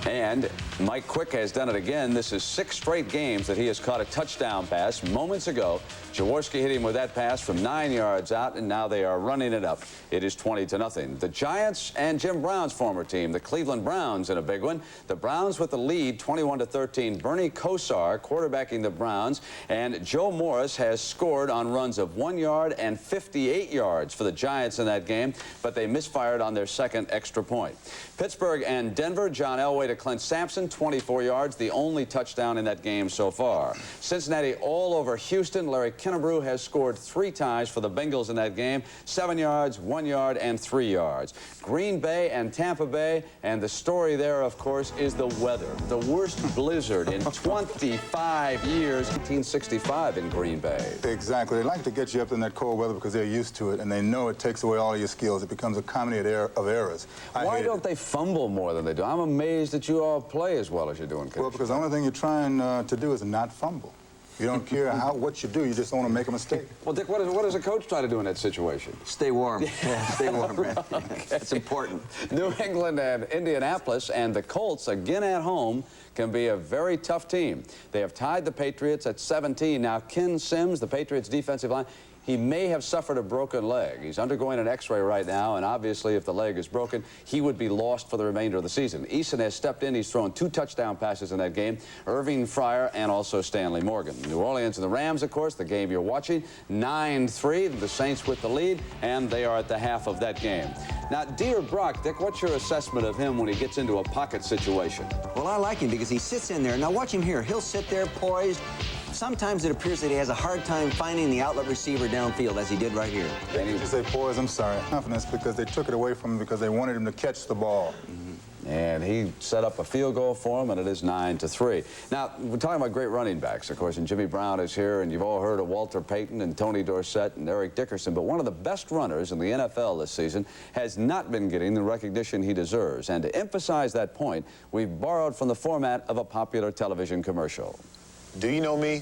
And Mike Quick has done it again. This is 6 straight games that he has caught a touchdown pass. Moments ago, Jaworski hit him with that pass from 9 yards out, and now they are running it up. It is 20-0. The Giants and Jim Brown's former team, the Cleveland Browns, in a big one. The Browns with the lead, 21-13. Bernie Kosar quarterbacking the Browns, and Joe Morris has scored on runs of 1 yard and 58 yards for the Giants in that game, but they misfired on their second extra point. Pittsburgh and Denver, John Elway to Clint Sampson, 24 yards, the only touchdown in that game so far. Cincinnati all over Houston. Larry Kennebrew has scored 3 times for the Bengals in that game, 7 yards, 1 yard, and 3 yards. Green Bay and Tampa Bay, and the story there, of course, is the weather. The worst blizzard in 25 years, 1965 in Green Bay. Exactly. They like to get you up in that cold weather because they're used to it, and they know it takes away all of your skills. It becomes a comedy of errors. Why don't they fumble more than they do? I'm amazed that you all play as well as you're doing, Coach. Well, because the only thing you're trying to do is not fumble. You don't care what you do, you just don't want to make a mistake. Well, Dick, what does a coach try to do in that situation? Stay warm. Yeah, stay warm, man. Okay. It's important. New England and Indianapolis and the Colts, again at home, can be a very tough team. They have tied the Patriots at 17. Now, Ken Sims, the Patriots defensive line, he may have suffered a broken leg. He's undergoing an x-ray right now, and obviously if the leg is broken, he would be lost for the remainder of the season. Eason has stepped in. He's thrown 2 touchdown passes in that game, Irving Fryer and also Stanley Morgan. New Orleans and the Rams, of course, the game you're watching, 9-3, the Saints with the lead, and they are at the half of that game. Now, Dieter Brock, Dick, what's your assessment of him when he gets into a pocket situation? Well, I like him because he sits in there. Now, watch him here. He'll sit there poised. Sometimes it appears that he has a hard time finding the outlet receiver downfield, as he did right here. They need to say poise, I'm sorry, confidence, because they took it away from him because they wanted him to catch the ball. And he set up a field goal for him, and it is 9-3. Now, we're talking about great running backs, of course, and Jimmy Brown is here, and you've all heard of Walter Payton and Tony Dorsett and Eric Dickerson, but one of the best runners in the NFL this season has not been getting the recognition he deserves. And to emphasize that point, we've borrowed from the format of a popular television commercial. Do you know me?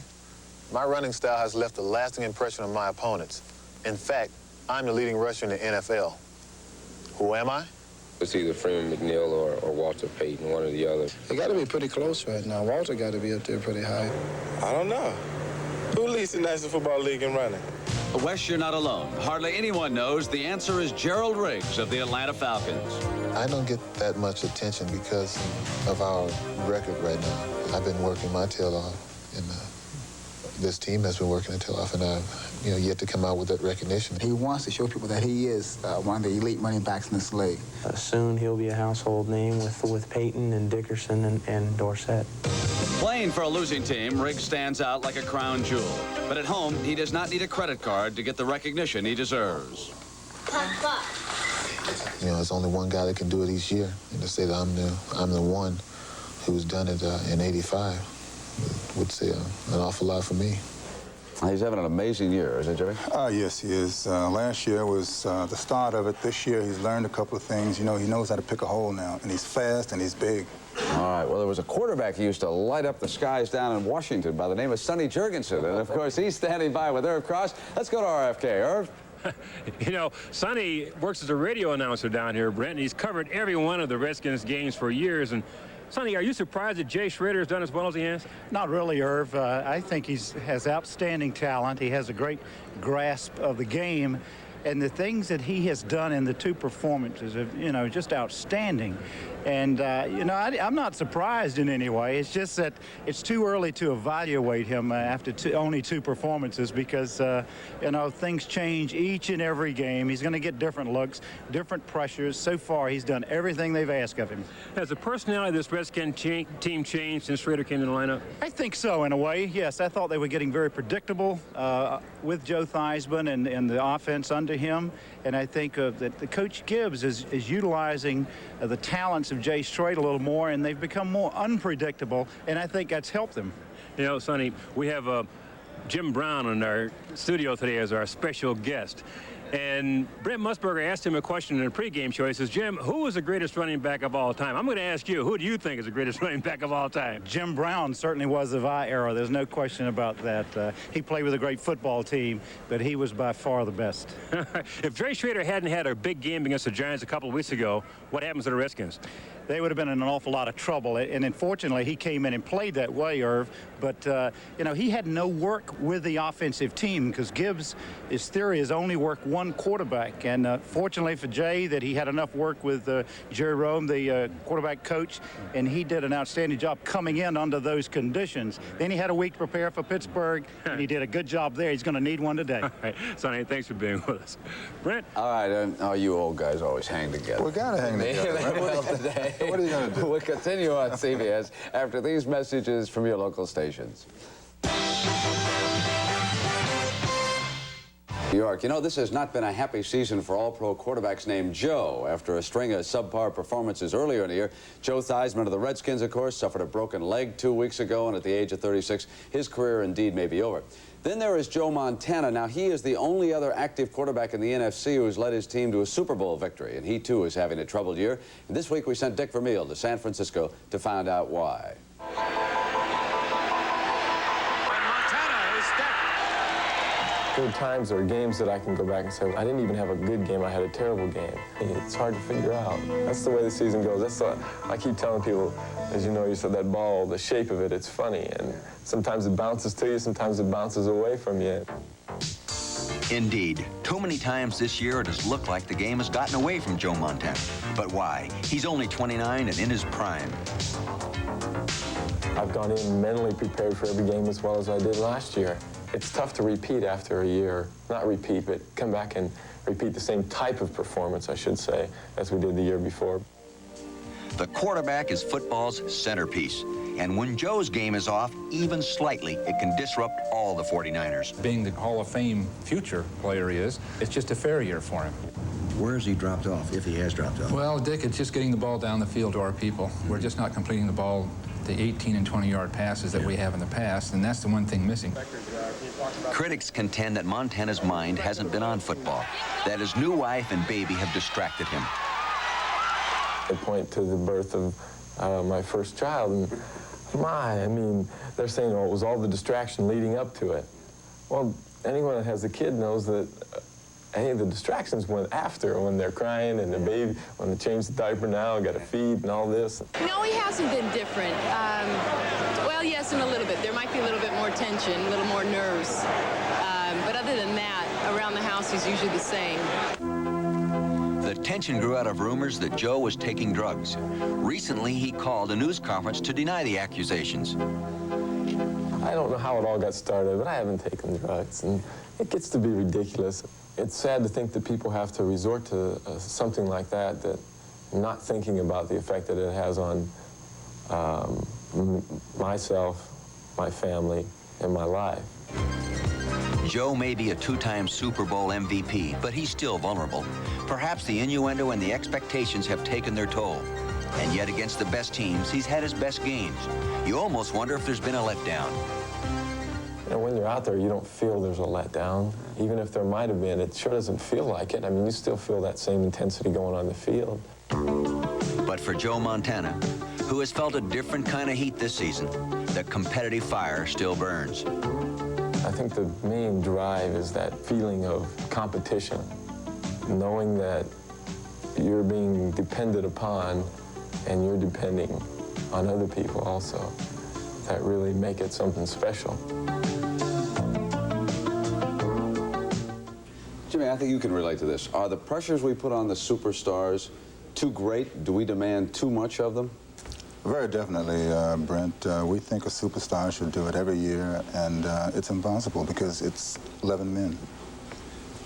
My running style has left a lasting impression on my opponents. In fact, I'm the leading rusher in the NFL. Who am I? It's either Freeman McNeil or Walter Payton, one or the other. They got to be pretty close right now. Walter got to be up there pretty high. I don't know. Who leads the National Football League in running? Wes, you're not alone. Hardly anyone knows the answer is Gerald Riggs of the Atlanta Falcons. I don't get that much attention because of our record right now. I've been working my tail off, and this team has been working their tail off, and I've yet to come out with that recognition. He wants to show people that he is one of the elite running backs in this league. Soon he'll be a household name with Payton and Dickerson and Dorsett. Playing for a losing team, Riggs stands out like a crown jewel. But at home, he does not need a credit card to get the recognition he deserves. There's only one guy that can do it each year, and to say that I'm the one who's done it in '85 would say an awful lot for me. He's having an amazing year, isn't he, Jimmy? Yes, he is. Last year was the start of it. This year, he's learned a couple of things. He knows how to pick a hole now, and he's fast and he's big. All right, well, there was a quarterback who used to light up the skies down in Washington by the name of Sonny Jurgensen, and of course, he's standing by with Irv Cross. Let's go to RFK. Irv? Sonny works as a radio announcer down here, Brent, and he's covered every one of the Redskins games for years, and Sonny, are you surprised that Jay Schroeder has done as well as he has? Not really, Irv. I think he has outstanding talent. He has a great grasp of the game. And the things that he has done in the 2 performances are, just outstanding. And, I'm not surprised in any way. It's just that it's too early to evaluate him after only 2 performances because, things change each and every game. He's going to get different looks, different pressures. So far, he's done everything they've asked of him. Has the personality of this Redskin team changed since Schroeder came to the lineup? I think so, in a way, yes. I thought they were getting very predictable with Joe Theismann and the offense under him. And I think that the Coach Gibbs is utilizing the talents of Jay Strait a little more, and they've become more unpredictable, and I think that's helped them. Sonny, we have Jim Brown in our studio today as our special guest. And Brent Musburger asked him a question in a pregame show. He says, Jim, who is the greatest running back of all time? I'm going to ask you, who do you think is the greatest running back of all time? Jim Brown certainly was of our era. There's no question about that. He played with a great football team, but he was by far the best. If Jay Schroeder hadn't had a big game against the Giants a couple of weeks ago, what happens to the Redskins? They would have been in an awful lot of trouble. And unfortunately, he came in and played that way, Irv. But, he had no work with the offensive team because Gibbs, his theory is only work one quarterback. And fortunately for Jay, that he had enough work with Jerry Rome, the quarterback coach, and he did an outstanding job coming in under those conditions. Then he had a week to prepare for Pittsburgh, and he did a good job there. He's going to need one today. All right, Sonny, thanks for being with us. Brent? All right, you old guys always hang together. We got to hang together. Right? What are you going to do? We'll continue on CBS after these messages from your local stations. New York. You know, this has not been a happy season for all-pro quarterbacks named Joe. After a string of subpar performances earlier in the year, Joe Theismann of the Redskins, of course, suffered a broken leg 2 weeks ago, and at the age of 36, his career indeed may be over. Then there is Joe Montana. Now, he is the only other active quarterback in the NFC who has led his team to a Super Bowl victory, and he, too, is having a troubled year. And this week, we sent Dick Vermeil to San Francisco to find out why. There are times or games that I can go back and say, I didn't even have a good game, I had a terrible game. It's hard to figure out. That's the way the season goes. That's the, I keep telling people, as you know, you said that ball, the shape of it, it's funny. And sometimes it bounces to you, sometimes it bounces away from you. Indeed, too many times this year it has looked like the game has gotten away from Joe Montana. But why? He's only 29 and in his prime. I've gone in mentally prepared for every game as well as I did last year. It's tough to repeat after a year. Not repeat, but come back and repeat the same type of performance, I should say, as we did the year before. The quarterback is football's centerpiece. And when Joe's game is off, even slightly, it can disrupt all the 49ers. Being the Hall of Fame future player he is, it's just a fair year for him. Where has he dropped off, if he has dropped off? Well, Dick, it's just getting the ball down the field to our people. We're just not completing the ball, the 18 and 20-yard passes that we have in the past, and that's the one thing missing. Critics contend that Montana's mind hasn't been on football, that his new wife and baby have distracted him. They point to the birth of my first child, and I mean, they're saying, oh, it was all the distraction leading up to it. Well, anyone that has a kid knows that, hey, the distractions went after, when they're crying and the baby, when they change the diaper now, got to feed and all this. No, he hasn't been different. Well, yes, and a little bit. There might be a little bit more tension, a little more nerves. But other than that, around the house, he's usually the same. The tension grew out of rumors that Joe was taking drugs. Recently, he called a news conference to deny the accusations. I don't know how it all got started, but I haven't taken drugs, and it gets to be ridiculous. It's sad to think that people have to resort to something like that, not thinking about the effect that it has on myself, my family, and my life. Joe may be a two-time Super Bowl MVP, but he's still vulnerable. Perhaps the innuendo and the expectations have taken their toll. And yet against the best teams, he's had his best games. You almost wonder if there's been a letdown. You know, when you're out there, you don't feel there's a letdown. Even if there might have been, it sure doesn't feel like it. I mean, you still feel that same intensity going on the field. But for Joe Montana, who has felt a different kind of heat this season, the competitive fire still burns. I think the main drive is that feeling of competition, knowing that you're being depended upon and you're depending on other people also, that really make it something special. Jimmy, I think you can relate to this. Are the pressures we put on the superstars too great? Do we demand too much of them? Very definitely, Brent. We think a superstar should do it every year, and it's impossible because it's 11 men.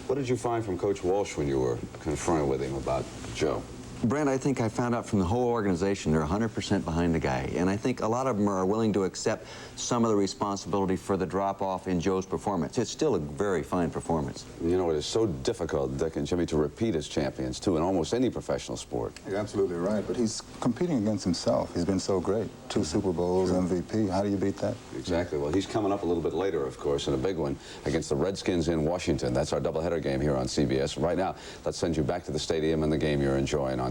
What did you find from Coach Walsh when you were confronted with him about Joe? Brent, I think I found out from the whole organization they're 100% behind the guy. And I think a lot of them are willing to accept some of the responsibility for the drop-off in Joe's performance. It's still a very fine performance. You know, it is so difficult, Dick and Jimmy, to repeat as champions, too, in almost any professional sport. You're absolutely right, but he's competing against himself. He's been so great. 2 Super Bowls, sure. MVP. How do you beat that? Exactly. Well, he's coming up a little bit later, of course, in a big one against the Redskins in Washington. That's our doubleheader game here on CBS. Right now, let's send you back to the stadium and the game you're enjoying on